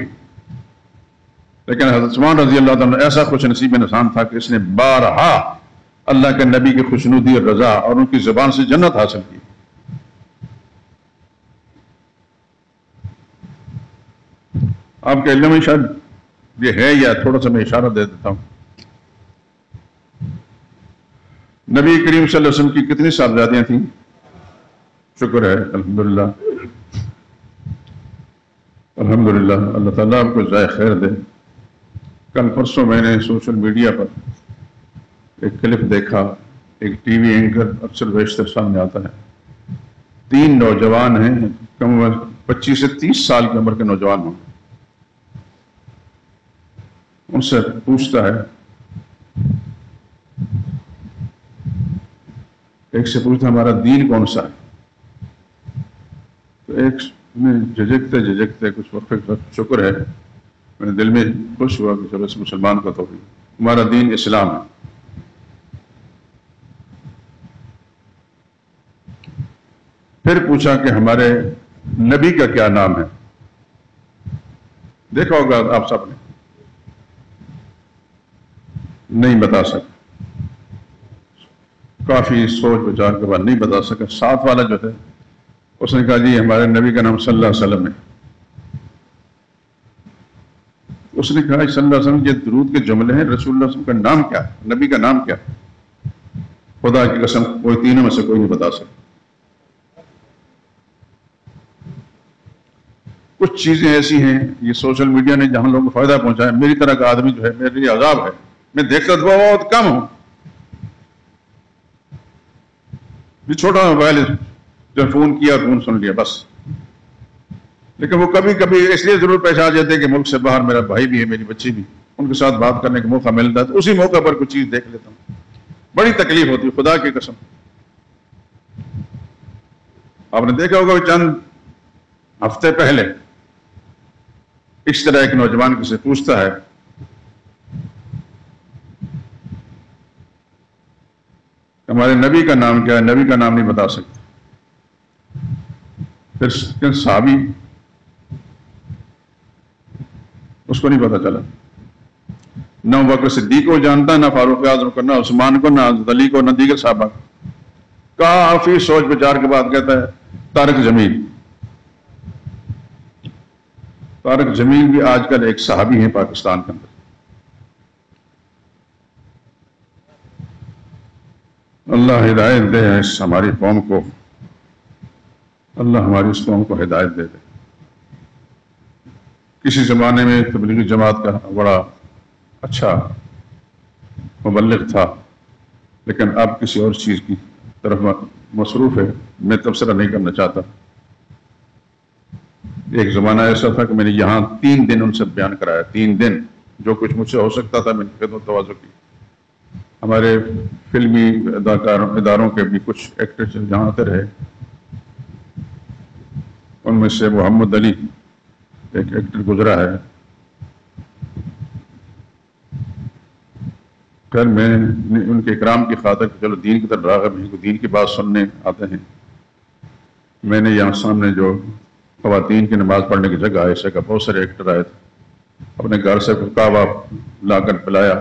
لیکن حضرت عثمان رضی اللہ عنہ ایسا خوش نصیب انسان تھا کہ اس نے بارہا اللہ کے نبی کی خوشنودی اور رضا اور ان کی زبان سے جنت حاصل کی۔ آپ کے علم میں شاید یہ ہے یا تھوڑا سا میں اشارہ دے دیتا ہوں۔ نبی کریم صلی اللہ علیہ وسلم کی کتنی صاحبزادیاں تھیں؟ شکر ہے، الحمدللہ الحمدللہ، اللہ تعالیٰ آپ کو جزائے خیر دے۔ کل پرسوں میں نے سوشل میڈیا پر ایک کلپ دیکھا، ایک ٹی وی اینکر اکثر بیشتر سامنے آتا ہے، 3 نوجوان ہیں، کم عمر 25 سے 30 سال کی عمر کے نوجوان ہوں، ان سے پوچھتا ہے، ایک سے پوچھتا ہمارا دین کون سا ہے؟ تو ایک نے جھجکتے کچھ وقت شکر ہے، میرے دل میں خوش ہوا کہ چلو اس مسلمان کا تو بھی ہمارا دین اسلام ہے۔ پھر پوچھا کہ ہمارے نبی کا کیا نام ہے؟ دیکھا ہوگا آپ سب نے، نہیں بتا سکا، کافی سوچ بچار کے بعد نہیں بتا سکا۔ ساتھ والا جو ہے اس نے کہا جی ہمارے نبی کا نام صلی اللہ علیہ وسلم ہے۔ اس نے کہا صلی اللہ علیہ وسلم یہ درود کے جملے ہیں، رسول اللہ صلی اللہ علیہ وسلم کا نام کیا ہے، نبی کا نام کیا ہے؟ خدا کی قسم کوئی تینوں میں سے کوئی نہیں بتا سکتا۔ کچھ چیزیں ایسی ہیں یہ سوشل میڈیا نے جہاں لوگوں کو فائدہ پہنچایا، میری طرح کا آدمی جو ہے میرے لیے عذاب ہے، میں دیکھتا تو بہت کم ہوں، بھی چھوٹا موبائل جو فون کیا فون سن لیا بس، لیکن وہ کبھی کبھی اس لیے ضرور پیش آ جاتے ہیں کہ ملک سے باہر میرا بھائی بھی ہے، میری بچی بھی، ان کے ساتھ بات کرنے کا موقع ملتا ہے تو اسی موقع پر کچھ چیز دیکھ لیتا ہوں، بڑی تکلیف ہوتی ہے خدا کی قسم۔ آپ نے دیکھا ہوگا چند ہفتے پہلے اس طرح ایک نوجوان کسی سے پوچھتا ہے ہمارے نبی کا نام کیا ہے، نبی کا نام نہیں بتا سکتے۔ پھر صحابی اس کو نہیں پتا چلا، نہ ابو بکر صدیق کو جانتا، نہ فاروق اعظم کو، نہ عثمان کو، نہ علی کو، نہ دیگر صحابہ کو۔ کافی سوچ بچار کے بعد کہتا ہے طارق جمیل۔ طارق جمیل بھی آج کل ایک صحابی ہیں پاکستان کے اندر۔ اللہ ہدایت دے اس ہماری قوم کو، اللہ ہماری اس قوم کو ہدایت دے دے کسی زمانے میں تبلیغی جماعت کا بڑا اچھا مبلغ تھا، لیکن اب کسی اور چیز کی طرف مصروف ہے، میں تبصرہ نہیں کرنا چاہتا۔ ایک زمانہ ایسا تھا کہ میں نے یہاں 3 دن ان سے بیان کرایا، 3 دن، جو کچھ مجھ سے ہو سکتا تھا میں نے خدمت تواضع کی۔ ہمارے فلمی اداروں کے بھی کچھ ایکٹر جہاں آتے رہے، ان میں سے محمد علی ایک ایکٹر گزرا ہے۔ خیر میں ان کے اکرام کی خاطر چلو دین کی طرف راغب ہیں، دین کی بات سننے آتے ہیں، میں نے یہاں سامنے جو خواتین کی نماز پڑھنے کی جگہ ایسے کا بہت سارے ایکٹر آئے تھے، اپنے گھر سے کعبہ لا کر پلایا۔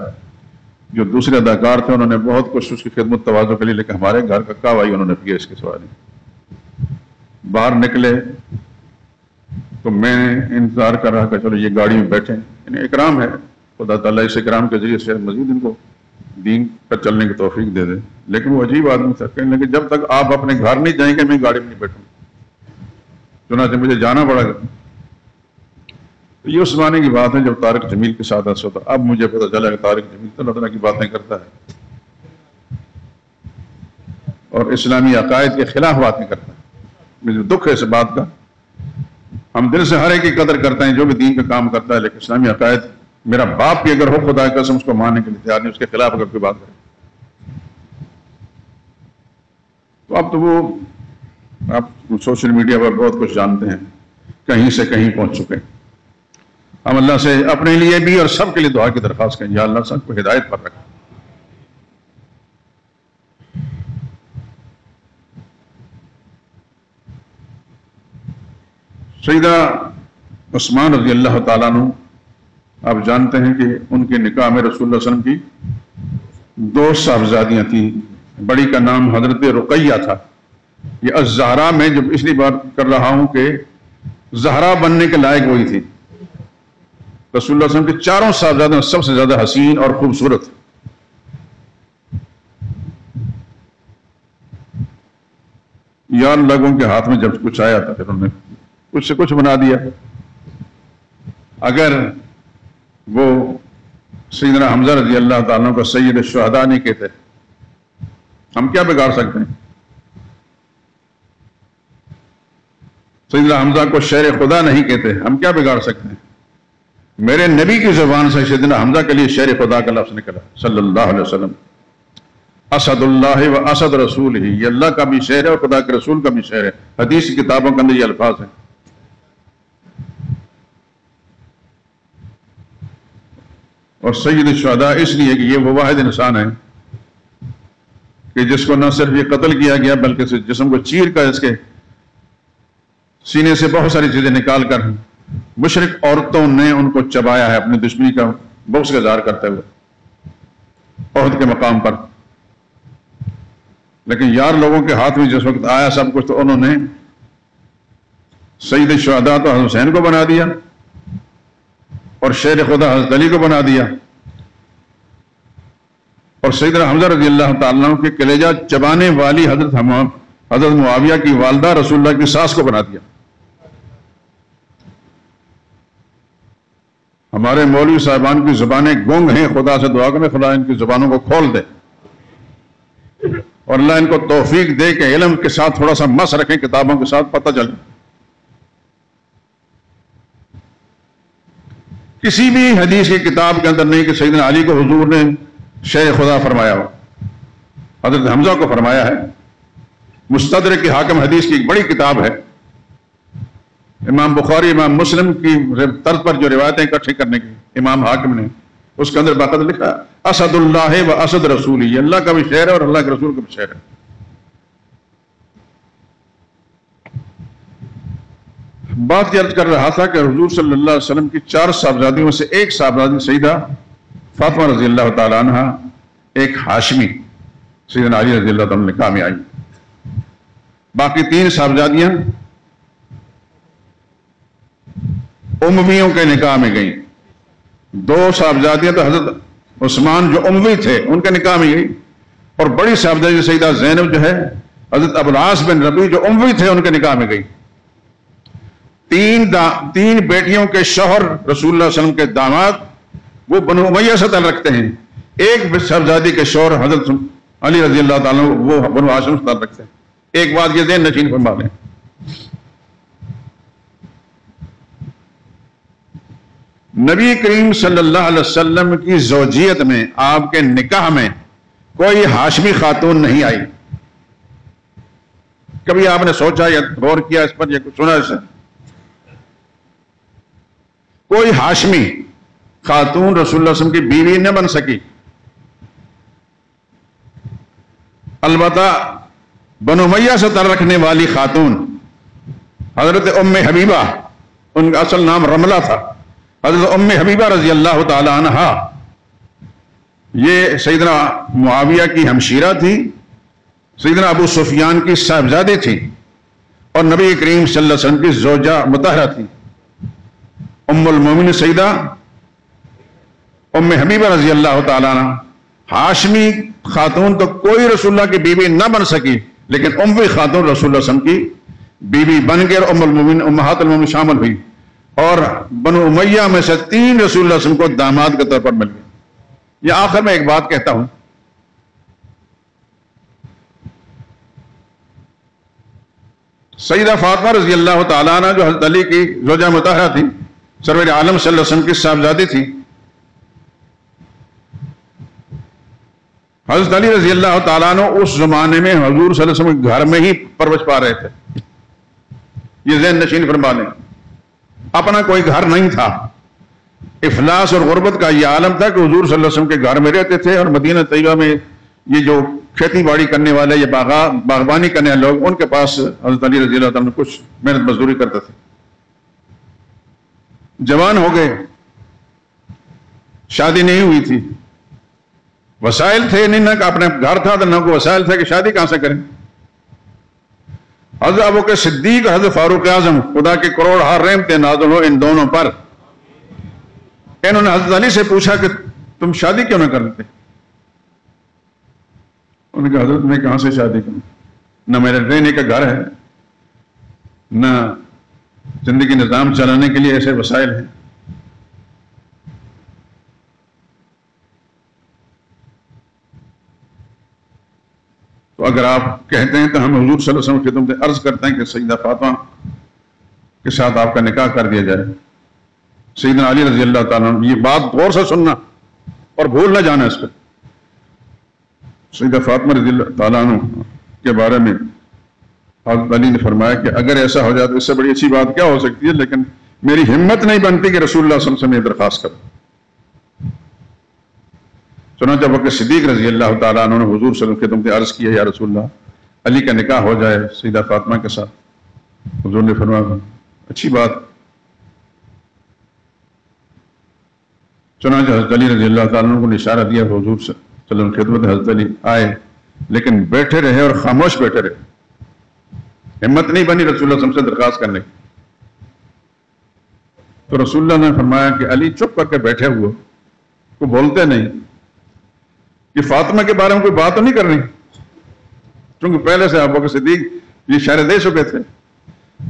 جو دوسرے اداکار تھے انہوں نے بہت کچھ اس کی خدمت تواضع کے لیے، لیکن ہمارے گھر کا کعبہ ہی انہوں نے پیا، اس کے سوا نہیں۔ باہر نکلے تو میں نے انتظار کر رہا کہ چلو یہ گاڑی میں بیٹھیں، انہیں اکرام ہے، خدا تعالیٰ اس اکرام کے ذریعے سے مزید ان کو دین پر چلنے کی توفیق دے دے۔ لیکن وہ عجیب آدمی تھا، کہنے لگے جب تک آپ اپنے گھر نہیں جائیں گے میں گاڑی میں نہیں بیٹھوں، چنانچہ مجھے جانا پڑا گا۔ یہ اس زمانے کی بات ہے جب طارق جمیل کے ساتھ ایسا ہوتا۔ اب مجھے پتہ چلا کہ طارق جمیل طرح طرح کی باتیں کرتا ہے اور اسلامی عقائد کے خلاف باتیں کرتا ہے۔ مجھے دکھ ہے اس بات کا، ہم دل سے ہر ایک کی قدر کرتے ہیں جو بھی دین کا کام کرتا ہے، لیکن اسلامی عقائد، میرا باپ بھی اگر ہو خدا کی قسم اس کو ماننے کے لیے تیار نہیں، اس کے خلاف اگر کوئی بات کرے تو اب تو وہ آپ سوشل میڈیا پر بہت کچھ جانتے ہیں، کہیں سے کہیں پہنچ چکے۔ ہم اللہ سے اپنے لیے بھی اور سب کے لیے دعا کی درخواست کریں، یا اللہ سب کو ہدایت پر رکھ۔ سیدہ عثمان رضی اللہ تعالیٰ عنہ، آپ جانتے ہیں کہ ان کے نکاح میں رسول اللہ صلی اللہ علیہ وسلم کی 2 صاحبزادیاں تھیں، بڑی کا نام حضرت رقیہ تھا۔ یہ الزہرا میں جب اس لیے بات کر رہا ہوں کہ زہرا بننے کے لائق وہی تھی۔ رسول اللہ صلی اللہ علیہ وسلم کے 4 صاحبزادوں سب سے زیادہ حسین اور خوبصورت۔ یار لوگوں کے ہاتھ میں جب کچھ آیا تھا پھر انہوں نے کچھ سے کچھ بنا دیا۔ اگر وہ سیدنا حمزہ رضی اللہ تعالیٰ کو سید الشہداء نہیں کہتے، ہم کیا بگاڑ سکتے ہیں؟ سیدنا حمزہ کو شیر خدا نہیں کہتے، ہم کیا بگاڑ سکتے ہیں؟ میرے نبی کی زبان سے سیدنا حمزہ کے لیے شیر خدا کا لفظ نکلا صلی اللہ علیہ وسلم۔ اسد اللہ و اسد رسول ہی، یہ اللہ کا بھی شعر ہے اور خدا کے رسول کا بھی شعر ہے، حدیث کی کتابوں کے اندر یہ الفاظ ہیں۔ اور سید الشہداء اس لیے کہ یہ وہ واحد انسان ہے کہ جس کو نہ صرف یہ قتل کیا گیا بلکہ اس جسم کو چیر کر اس کے سینے سے بہت ساری چیزیں نکال کر مشرک عورتوں نے ان کو چبایا ہے اپنی دشمنی کا بغض کا اظہار کرتے ہوئے عہد کے مقام پر۔ لیکن یار لوگوں کے ہاتھ میں جس وقت آیا سب کچھ تو انہوں نے سید الشہداء تو حضرت حسین کو بنا دیا اور شیر خدا حضرت علی کو بنا دیا، اور سیدنا حمزہ رضی اللہ تعالیٰ عنہ کے کلیجہ چبانے والی حضرت معاویہ کی والدہ رسول اللہ کی ساس کو بنا دیا۔ ہمارے مولوی صاحبان کی زبانیں گونگ ہیں، خدا سے دعا کریں خدا ان کی زبانوں کو کھول دے اور اللہ ان کو توفیق دے کہ علم کے ساتھ تھوڑا سا مس رکھیں، کتابوں کے ساتھ پتہ چلے۔ کسی بھی حدیث کی کتاب کے اندر نہیں کہ سیدنا علی کو حضور نے شیر خدا فرمایا ہو، حضرت حمزہ کو فرمایا ہے۔ مستدرک کی حاکم حدیث کی ایک بڑی کتاب ہے، امام بخاری امام مسلم کی طرز پر جو روایتیں اکٹھی کرنے کی امام حاکم نے، اس کے اندر باقاعدہ لکھا اسد اللہ و اسد رسول، یہ اللہ کا بھی شعر ہے اور اللہ کے رسول کا بھی شعر ہے۔ بات یہ عرض کر رہا تھا کہ حضور صلی اللہ علیہ وسلم کی 4 صاحبزادیوں سے ایک صاحبزادی سیدہ فاطمہ رضی اللہ تعالی عنہ، ایک ہاشمی سیدنا علی رضی اللہ تعالیٰ نکاح میں آئی، باقی 3 صاحبزادیاں امویوں کے نکاح میں گئیں۔ 2 صاحبزادیاں تو حضرت عثمان جو اموی تھے ان کے نکاح میں گئی، اور بڑی صاحبزادی سیدہ زینب جو ہے حضرت ابوالعاص بن ربیع جو اموی تھے ان کے نکاح میں گئی۔ تین بیٹیوں کے شوہر رسول اللہ صلی اللہ علیہ وسلم کے داماد وہ بنو امیہ سے تعلق رکھتے ہیں. ایک صاحبزادی کے شوہر حضرت علی رضی اللہ تعالیٰ وہ بنو ہاشم سے تعلق رکھتے ہیں. ایک بات یہ ذہن نشین فرما لیں. نبی کریم صلی اللہ علیہ وسلم کی زوجیت میں، آپ کے نکاح میں کوئی ہاشمی خاتون نہیں آئی. کبھی آپ نے سوچا یا غور کیا اس پر یا کچھ سنا اس سے؟ کوئی ہاشمی خاتون رسول اللہ صلی اللہ علیہ وسلم کی بیوی نہ بن سکی. البتہ بنو امیہ سے تعلق رکھنے والی خاتون حضرت ام حبیبہ، ان کا اصل نام رملہ تھا، حضرت ام حبیبہ رضی اللہ تعالی عنہا، یہ سیدنا معاویہ کی ہمشیرہ تھی، سیدنا ابو سفیان کی صاحبزادی تھی، اور نبی کریم صلی اللہ علیہ وسلم کی زوجہ مطہرہ تھی. ام المومن سیدہ ام حبیبہ رضی اللہ تعالی عنہ. ہاشمی خاتون تو کوئی رسول اللہ کی بیوی نہ بن سکی، لیکن امی خاتون رسول اللہ صلی اللہ علیہ وسلم کی بیوی بن گئی اور ام المومن امہات المومن شامل ہوئی، اور بنو امیہ میں سے 3 رسول اللہ صلی اللہ علیہ وسلم کو داماد کے طور پر مل گئے. یہ آخر میں ایک بات کہتا ہوں، سیدہ فاطمہ رضی اللہ تعالیٰ عنہ جو حضرت علی کی زوجہ مطہرہ تھی، سرور عالم صلی اللہ علیہ وسلم کی صاحبزادی تھی، حضرت علی رضی اللہ تعالیٰ عنہ اس زمانے میں حضور صلی اللہ علیہ وسلم کے گھر میں ہی پرورش پا رہے تھے. یہ ذہن نشین فرما لیں. اپنا کوئی گھر نہیں تھا. افلاس اور غربت کا یہ عالم تھا کہ حضور صلی اللہ علیہ وسلم کے گھر میں رہتے تھے، اور مدینہ طیبہ میں یہ جو کھیتی باڑی کرنے والے یا باغبانی کرنے والے لوگ، ان کے پاس حضرت علی رضی اللہ تعالیٰ عنہ کچھ محنت مزدوری کرتے تھے. جوان ہو گئے، شادی نہیں ہوئی تھی، وسائل تھے نہیں، نہ اپنے گھر تھا تو نہ کوئی وسائل تھے کہ شادی کہاں سے کریں. حضرت ابوبکر صدیق، حضرت فاروق اعظم، خدا کی کروڑ ہار رحمتیں نازل ہو ان دونوں پر، انہوں نے حضرت علی سے پوچھا کہ تم شادی کیوں نہ کرتے؟ انہوں نے کہا حضرت میں کہاں سے شادی کروں، نہ میرے رہنے کا گھر ہے، نہ زندگی نظام چلانے کے لیے ایسے وسائل ہیں. تو اگر آپ کہتے ہیں تو ہم حضور صلی اللہ علیہ وسلم کی خدمت میں عرض کرتے ہیں کہ سیدہ فاطمہ کے ساتھ آپ کا نکاح کر دیا جائے. سیدنا علی رضی اللہ تعالیٰ عنہ، یہ بات غور سے سننا اور بھول نہ جانا اس پہ. سیدہ فاطمہ رضی اللہ تعالیٰ عنہ کے بارے میں حضرت علی نے فرمایا کہ اگر ایسا ہو جائے تو اس سے بڑی اچھی بات کیا ہو سکتی ہے، لیکن میری ہمت نہیں بنتی کہ رسول اللہ صلی اللہ علیہ وسلم سے درخواست کروں. چنانچہ ابوبکر صدیق رضی اللہ تعالیٰ عنہ نے حضور صلی اللہ علیہ وسلم کی خدمت میں عرض کیا، یا رسول اللہ، علی کا نکاح ہو جائے سیدہ فاطمہ کے ساتھ. حضور نے فرمایا اچھی بات. چنانچہ حضرت علی رضی اللہ تعالیٰ عنہ کو اشارہ دیا، حضور صلی اللہ علیہ وسلم کی خدمت میں حضرت علی آئے، لیکن بیٹھے رہے اور خاموش بیٹھے رہے. ہمت نہیں بنی رسول اللہ صلی اللہ علیہ وسلم سے درخواست کرنے کی. تو رسول اللہ نے فرمایا کہ علی چپ کر کے بیٹھے ہوئے، کو بولتے نہیں. یہ فاطمہ کے بارے میں کوئی بات تو نہیں کر رہی، چونکہ پہلے سے ابوبکر صدیق یہ اشارے دے چکے تھے.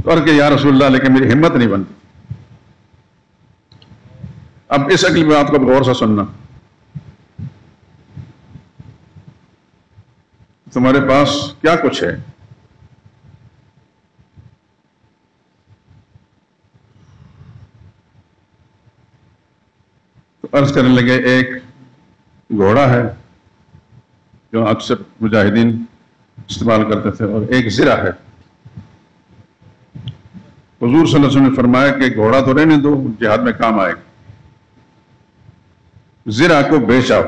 تو عرض کہ یا رسول اللہ، لیکن میری ہمت نہیں بنتی. اب اس اگلی بات کو غور سے سننا. تمہارے پاس کیا کچھ ہے؟ تو عرض کرنے لگے ایک گھوڑا ہے جو اکثر مجاہدین استعمال کرتے تھے، اور ایک زرہ ہے. حضور صلی اللہ علیہ وسلم نے فرمایا کہ گھوڑا تو رہنے دو، جہاد میں کام آئے گا، زرہ کو بیچ آؤ.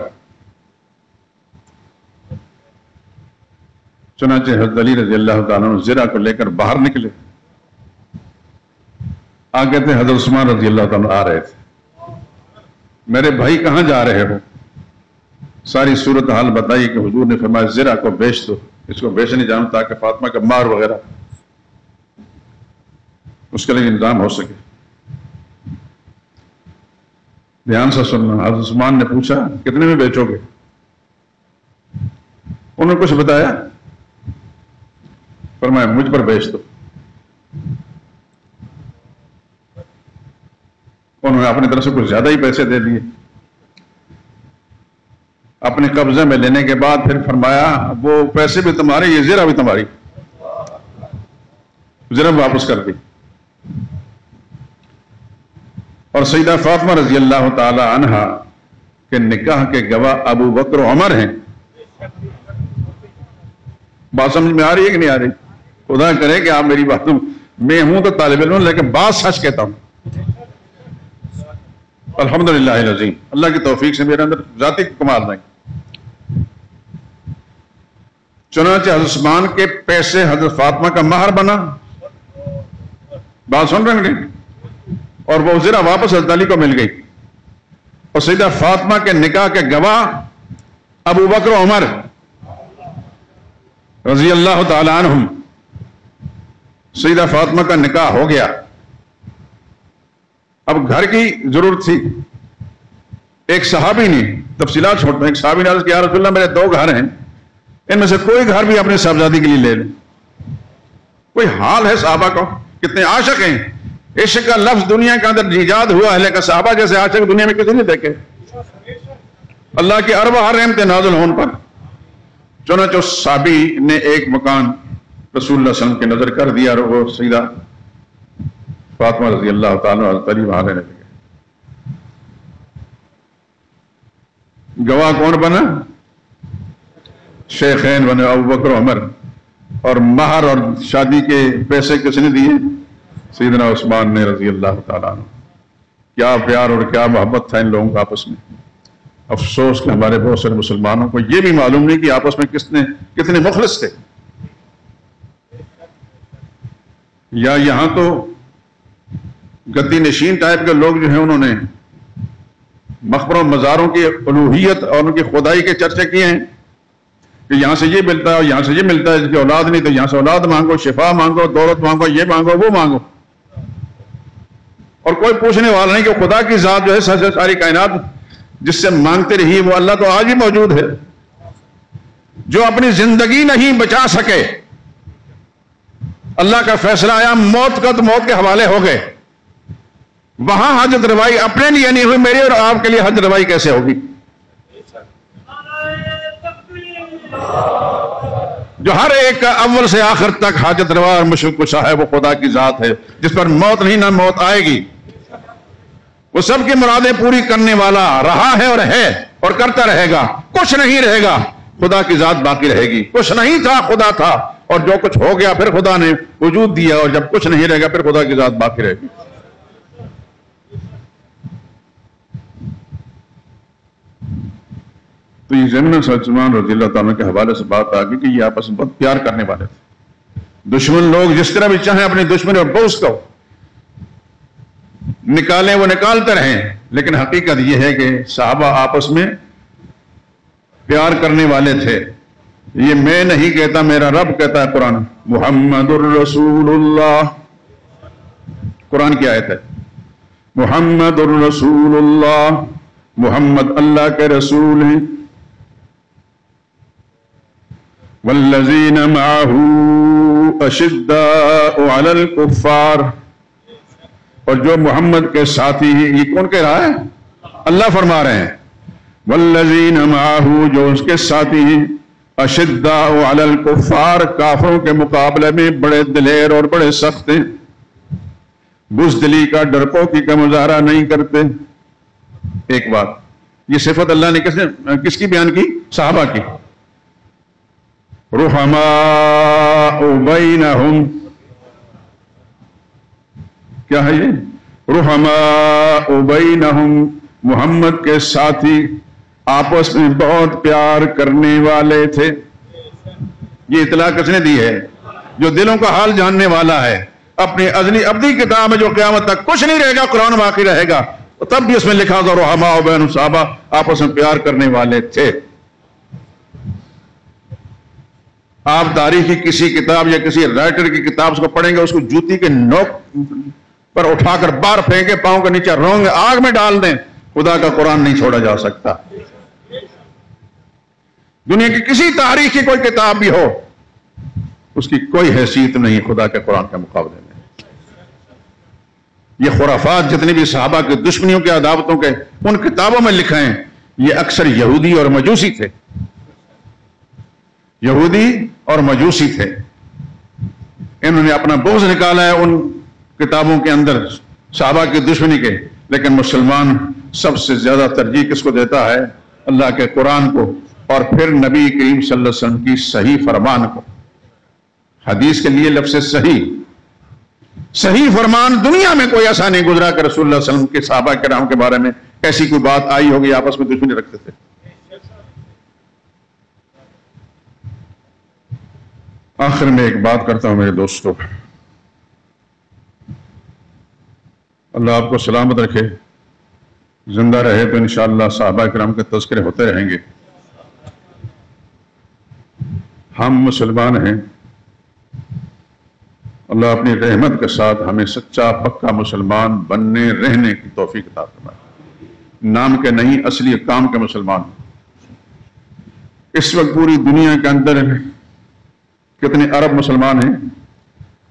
چنانچہ حضرت علی رضی اللہ تعالیٰ عنہ زرہ کو لے کر باہر نکلے. آگے تھے حضرت عثمان رضی اللہ تعالیٰ عنہ آ رہے تھے. میرے بھائی کہاں جا رہے ہو؟ ساری صورتحال بتائی کہ حضور نے فرمایا زرہ کو بیچ دو، اس کو بیچ نہیں جانا تاکہ فاطمہ کا مار وغیرہ اس کے لیے انتظام ہو سکے. دھیان سے سننا. حضرت عثمان نے پوچھا کتنے میں بیچو گے؟ انہوں نے کچھ بتایا، فرمایا مجھ پر بیچ دو. انہوں نے اپنی طرف سے کچھ زیادہ ہی پیسے دے دیے. اپنے قبضے میں لینے کے بعد پھر فرمایا وہ پیسے بھی تمہارے، یہ زرہ بھی تمہاری. زرہ واپس کر دی. اور سیدہ فاطمہ رضی اللہ تعالی عنہا کے نکاح کے گواہ ابو بکر و عمر ہیں. بات سمجھ میں آ رہی ہے کہ نہیں آ رہی؟ خدا کرے کہ آپ میری بات، میں ہوں تو طالب علم لیکن بات سچ کہتا ہوں. الحمدللہ العظیم، اللہ کی توفیق سے میرے اندر ذاتی کمال نہیں. چنانچہ حضرت عثمان کے پیسے حضرت فاطمہ کا مہر بنا. بات سن رہے ہیں؟ اور وہ زرہ واپس حضرت علی کو مل گئی. اور سیدہ فاطمہ کے نکاح کے گواہ ابو بکر و عمر رضی اللہ تعالی عنہم. سیدہ فاطمہ کا نکاح ہو گیا. اب گھر کی ضرورت تھی. ایک صحابی نے، تفصیلات چھوڑتا ہوں، ایک صحابی نے عرض کیا، یا رسول اللہ میرے 2 گھر ہیں، ان میں سے کوئی گھر بھی اپنے صاحبزادی کے لیے لے لیں. کوئی حال ہے صحابہ کو، کتنے عاشق ہیں. عشق کا لفظ دنیا کے اندر ایجاد ہوا ہے، لیکن صحابہ جیسے عاشق دنیا میں کسی نہیں دیکھے. اللہ کی اربع رحمتیں نازل ہون پر چنانچہ اس صحابی نے ایک مکان رسول اللہ صلی اللہ علیہ وسلم کی نظر کر دیا اور وہ سیدہ فاطمہ رضی اللہ تعالیٰ علیہ وہاں رہنے لگے. گواہ کون بنا؟ شیخین بنے ابو بکر و عمر. اور مہر اور شادی کے پیسے کس نے دیے؟ سیدنا عثمان نے رضی اللہ تعالیٰ عنہ. کیا پیار اور کیا محبت تھا ان لوگوں کا آپس میں. افسوس کہ ہمارے بہت سارے مسلمانوں کو یہ بھی معلوم نہیں کہ آپس میں کتنے مخلص تھے. یا یہاں تو گدی نشین ٹائپ کے لوگ جو ہیں انہوں نے مقبروں مزاروں کی الوہیت اور ان کی خدائی کے چرچے کیے ہیں کہ یہاں سے یہ ملتا ہے اور یہاں سے یہ ملتا ہے. جس کی اولاد نہیں تو یہاں سے اولاد مانگو، شفا مانگو، دولت مانگو، یہ مانگو وہ مانگو. اور کوئی پوچھنے والا نہیں کہ خدا کی ذات جو ہے ساری کائنات جس سے مانگتے رہی وہ اللہ تو آج بھی موجود ہے. جو اپنی زندگی نہیں بچا سکے، اللہ کا فیصلہ آیا موت کا تو موت کے حوالے ہو گئے. وہاں حاجت روائی اپنے لیے نہیں ہوئی، میری اور آپ کے لیے حاجت روائی کیسے ہوگی؟ جو ہر ایک کا اول سے آخر تک حاجت روا اور مشرق کشا ہے وہ خدا کی ذات ہے جس پر موت نہیں نہ موت آئے گی. وہ سب کی مرادیں پوری کرنے والا رہا ہے اور کرتا رہے گا. کچھ نہیں رہے گا، خدا کی ذات باقی رہے گی. کچھ نہیں تھا، خدا تھا، اور جو کچھ ہو گیا پھر خدا نے وجود دیا، اور جب کچھ نہیں رہے گا پھر خدا کی ذات باقی رہے گی. تو یہ سیدنا عثمان رضی اللہ تعالیٰ کے حوالے سے بات آ گئی کہ یہ آپس میں بہت پیار کرنے والے تھے. دشمن لوگ جس طرح بھی چاہیں اپنے دشمن اور بغض کو نکالیں وہ نکالتے رہیں، لیکن حقیقت یہ ہے کہ صحابہ آپس میں پیار کرنے والے تھے. یہ میں نہیں کہتا، میرا رب کہتا ہے قرآن. محمد الرسول اللہ، قرآن کی آیت ہے. محمد الرسول اللہ، محمد اللہ کے رسول ہیں. والذین معه اشداء علی الکفار، اور جو محمد کے ساتھی ہیں. یہ کون کہہ رہا ہے؟ اللہ فرما رہے ہیں. والذین معه، جو اس کے ساتھی ہیں. اشداء علی الکفار، کافروں کے مقابلے میں بڑے دلیر اور بڑے سخت ہیں. بزدلی کا، ڈرپوکی کا مظاہرہ نہیں کرتے. ایک بات، یہ صفت اللہ نے کس کی بیان کی؟ صحابہ کی. رحماء بینہم، کیا ہے یہ؟ رحماء بینہم، محمد کے ساتھی آپس میں بہت پیار کرنے والے تھے. یہ اطلاع کس نے دی ہے؟ جو دلوں کا حال جاننے والا ہے. اپنی ازلی ابدی کتاب میں جو قیامت تک کچھ نہیں رہے گا، قرآن باقی رہے گا، تب بھی اس میں لکھا گا رحماء بینہم، صحابہ آپس میں پیار کرنے والے تھے. آپ تاریخ کی کسی کتاب یا کسی رائٹر کی کتاب اس کو پڑھیں گے، اس کو جوتی کے نوک پر اٹھا کر باہر پھینکے، پاؤں کے نیچے رونگ آگ میں ڈال دیں، خدا کا قرآن نہیں چھوڑا جا سکتا. دنیا کی کسی تاریخ کی کوئی کتاب بھی ہو، اس کی کوئی حیثیت نہیں خدا کے قرآن کے مقابلے میں. یہ خرافات جتنے بھی صحابہ کے دشمنیوں کے عداوتوں کے ان کتابوں میں لکھے ہیں، یہ اکثر یہودی اور مجوسی تھے، یہودی اور مجوسی تھے۔ انہوں نے اپنا بغض نکالا ہے ان کتابوں کے اندر صحابہ کی دشمنی کے، لیکن مسلمان سب سے زیادہ ترجیح کس کو دیتا ہے؟ اللہ کے قرآن کو، اور پھر نبی کریم صلی اللہ علیہ وسلم کی صحیح فرمان کو۔ حدیث کے لیے لفظ صحیح فرمان دنیا میں کوئی ایسا نہیں گزرا کہ رسول اللہ صلی اللہ علیہ وسلم کے صحابہ کرام کے بارے میں ایسی کوئی بات آئی ہوگی آپس میں دشمنی رکھتے تھے۔ آخر میں ایک بات کرتا ہوں میرے دوستوں، اللہ آپ کو سلامت رکھے، زندہ رہے تو انشاءاللہ صحابہ کرام کے تذکرے ہوتے رہیں گے۔ ہم مسلمان ہیں، اللہ اپنی رحمت کے ساتھ ہمیں سچا پکا مسلمان بننے رہنے کی توفیق عطا فرمائے، نام کے نہیں اصلی کام کے مسلمان۔ اس وقت پوری دنیا کے اندر کتنے ارب مسلمان ہیں؟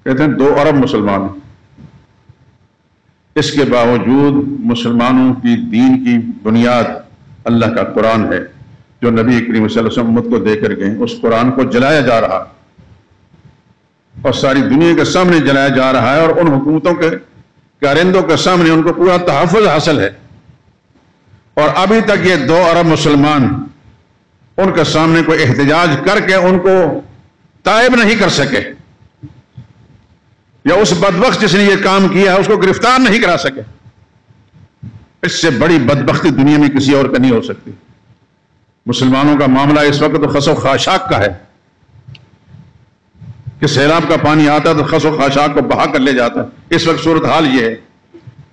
کہتے ہیں 2 ارب مسلمان ہیں۔ اس کے باوجود مسلمانوں کی دین کی بنیاد اللہ کا قرآن ہے، جو نبی کریم صلی اللہ علیہ وسلم امت کو دے کر گئے۔ اس قرآن کو جلایا جا رہا اور ساری دنیا کے سامنے جلایا جا رہا ہے، اور ان حکومتوں کے کارندوں کے سامنے ان کو پورا تحفظ حاصل ہے، اور ابھی تک یہ 2 ارب مسلمان ان کے سامنے کوئی احتجاج کر کے ان کو تائب نہیں کر سکے، یا اس بدبخت جس نے یہ کام کیا ہے اس کو گرفتار نہیں کرا سکے۔ اس سے بڑی بدبختی دنیا میں کسی اور کا نہیں ہو سکتی۔ مسلمانوں کا معاملہ اس وقت تو خس و خاشاک کا ہے کہ سیلاب کا پانی آتا تو خس و خاشاک کو بہا کر لے جاتا ہے۔ اس وقت صورتحال یہ ہے،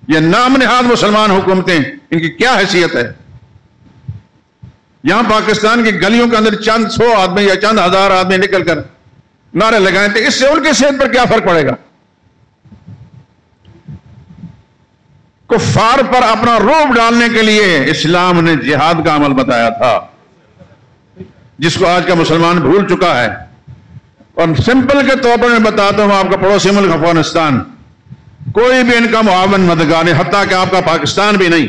یہ نام نہاد مسلمان حکومتیں، ان کی کیا حیثیت ہے؟ یہاں پاکستان کی گلیوں کے اندر چند 100 آدمی یا چند ہزار آدمی نکل کر نعرے لگائیں تو اس سے ان کی صحت پر کیا فرق پڑے گا؟ کفار پر اپنا روب ڈالنے کے لیے اسلام نے جہاد کا عمل بتایا تھا، جس کو آج کا مسلمان بھول چکا ہے۔ اور سمپل کے طور پر میں بتاتا ہوں، آپ کا پڑوسی ملک افغانستان کوئی بھی ان کا معاون مددگار نہیں، حتیٰ کہ آپ کا پاکستان بھی نہیں،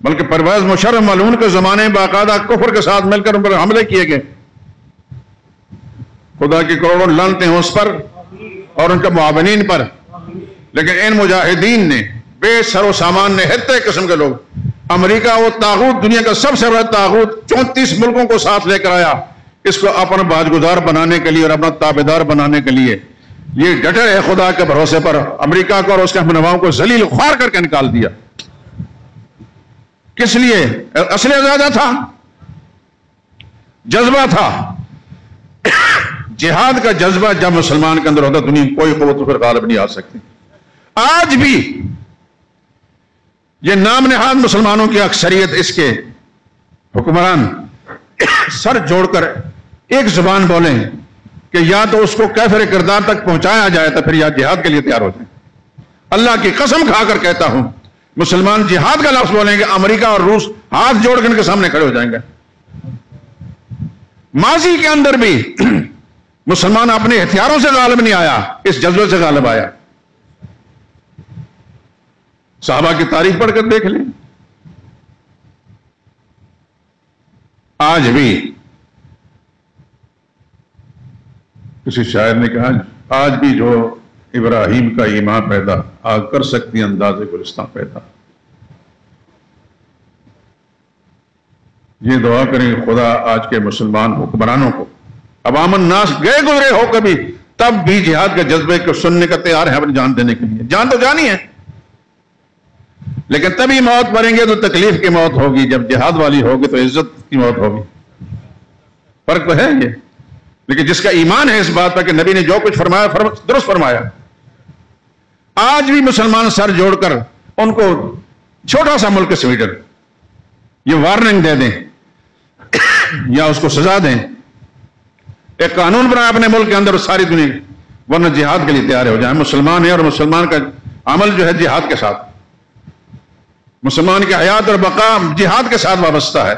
بلکہ پرویز مشرف ملعون کے زمانے میں باقاعدہ کفر کے ساتھ مل کر ان پر حملے کیے گئے۔ خدا کی کروڑوں لعنتیں ہیں اس پر اور ان کے معاونین پر، لیکن ان مجاہدین نے بے سر و سامان نے ہتے قسم کے لوگ، امریکہ وہ طاغوت، دنیا کا سب سے بڑا طاغوت 34 ملکوں کو ساتھ لے کر آیا، اس کو اپنا باجگزار بنانے کے لیے اور اپنا تابعدار بنانے کے لیے یہ ڈٹے رہے خدا کے بھروسے پر۔ امریکہ کو اور اس کے ہمنواؤں کو ذلیل خوار کر کے نکال دیا۔ کس لیے؟ اصل زیادہ تھا، جذبہ تھا، جہاد کا جذبہ جب مسلمان کے اندر ہوتا دنیا کوئی قوت پھر غالب نہیں آ سکتی۔ آج بھی یہ نام نہاد مسلمانوں کی اکثریت، اس کے حکمران سر جوڑ کر ایک زبان بولیں کہ یا تو اس کو کافر کردار تک پہنچایا جائے تو پھر یا جہاد کے لیے تیار ہو جائیں۔ اللہ کی قسم کھا کر کہتا ہوں، مسلمان جہاد کا لفظ بولیں گے، امریکہ اور روس ہاتھ جوڑ کر ان کے سامنے کھڑے ہو جائیں گے۔ ماضی کے اندر بھی مسلمان اپنے ہتھیاروں سے غالب نہیں آیا، اس جذبے سے غالب آیا۔ صحابہ کی تاریخ پڑھ کر دیکھ لیں، آج بھی کسی شاعر نے کہا، آج بھی جو ابراہیم کا ایمان پیدا آگ کر سکتی انداز گلستان پیدا۔ یہ دعا کریں خدا آج کے مسلمان حکمرانوں کو، عوام الناس گئے گزرے ہو کبھی، تب بھی جہاد کے جذبے کو سننے کا تیار ہے اپنی جان دینے کے لیے۔ جان تو جانی ہے، لیکن تبھی موت مریں گے تو تکلیف کی موت ہوگی، جب جہاد والی ہوگی تو عزت کی موت ہوگی۔ فرق تو ہے یہ، لیکن جس کا ایمان ہے اس بات پر کہ نبی نے جو کچھ فرمایا درست فرمایا۔ آج بھی مسلمان سر جوڑ کر ان کو چھوٹا سا ملک سویڈن یہ وارننگ دے دیں یا اس کو سزا دیں، ایک قانون بنائے اپنے ملک کے اندر ساری دنیا، ورنہ جہاد کے لیے تیار ہو جائیں۔ مسلمان ہے اور مسلمان کا عمل جو ہے جہاد کے ساتھ، مسلمان کی حیات اور بقا جہاد کے ساتھ وابستہ ہے۔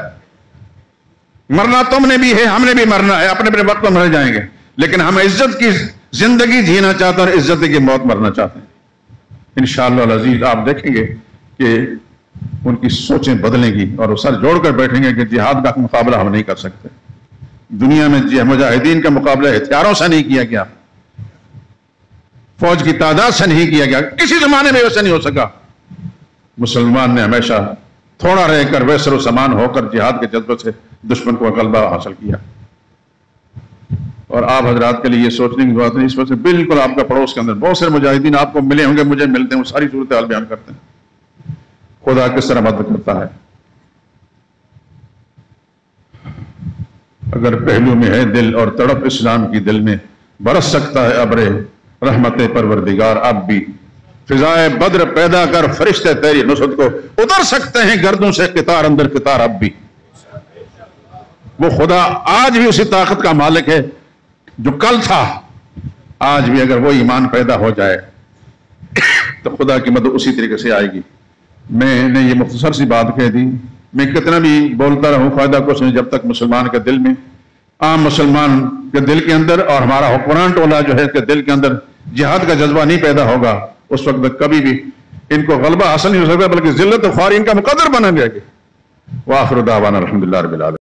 مرنا تم نے بھی ہے، ہم نے بھی مرنا ہے، اپنے اپنے وقت پر مر جائیں گے، لیکن ہم عزت کی زندگی جینا چاہتے ہیں اور عزت کی موت مرنا چاہتے ہیں۔ انشاءاللہ العزیز آپ دیکھیں گے کہ ان کی سوچیں بدلیں گی اور وہ سر جوڑ کر بیٹھیں گے کہ جہاد کا مقابلہ ہم نہیں کر سکتے. دنیا میں مجاہدین کا مقابلہ ہتھیاروں سے نہیں کیا گیا، فوج کی تعداد سے نہیں کیا گیا، کسی زمانے میں ویسا نہیں ہو سکا. مسلمان نے ہمیشہ تھوڑا رہ کر ویسر و سامان ہو کر جہاد کے جذبے سے دشمن کو غلبہ حاصل کیا. اور آپ حضرات کے لیے یہ سوچنے کی بات نہیں، اس وجہ سے بالکل آپ کا پڑوس کے اندر بہت سے مجاہدین آپ کو ملے ہوں گے، مجھے ملتے ہیں، وہ ساری صورتحال بیان کرتے ہیں. خدا کس طرح مدد کرتا ہے. اگر پہلو میں ہے دل اور تڑپ اسلام کی دل میں، برس سکتا ہے ابر رحمت پروردگار اب بھی. فضائے بدر پیدا کر فرشتے تیری نصرت کو، اتر سکتے ہیں گردوں سے قطار اندر قطار اب بھی. وہ خدا آج بھی اسی طاقت کا مالک ہے جو کل تھا. آج بھی اگر وہ ایمان پیدا ہو جائے تو خدا کی مدد اسی طریقے سے آئے گی. میں نے یہ مختصر سی بات کہہ دی. میں کتنا بھی بولتا رہوں فائدہ کچھ نہیں جب تک مسلمان کے دل میں، عام مسلمان کے دل کے اندر اور ہمارا حکمران ٹولہ جو ہے کہ دل کے اندر جہاد کا جذبہ نہیں پیدا ہوگا، اس وقت تک کبھی بھی ان کو غلبہ حاصل نہیں ہو سکتا، بلکہ ذلت و خواری ان کا مقدر بنا جائے گی. وآخر دعوانا الحمدللہ رب العالمین.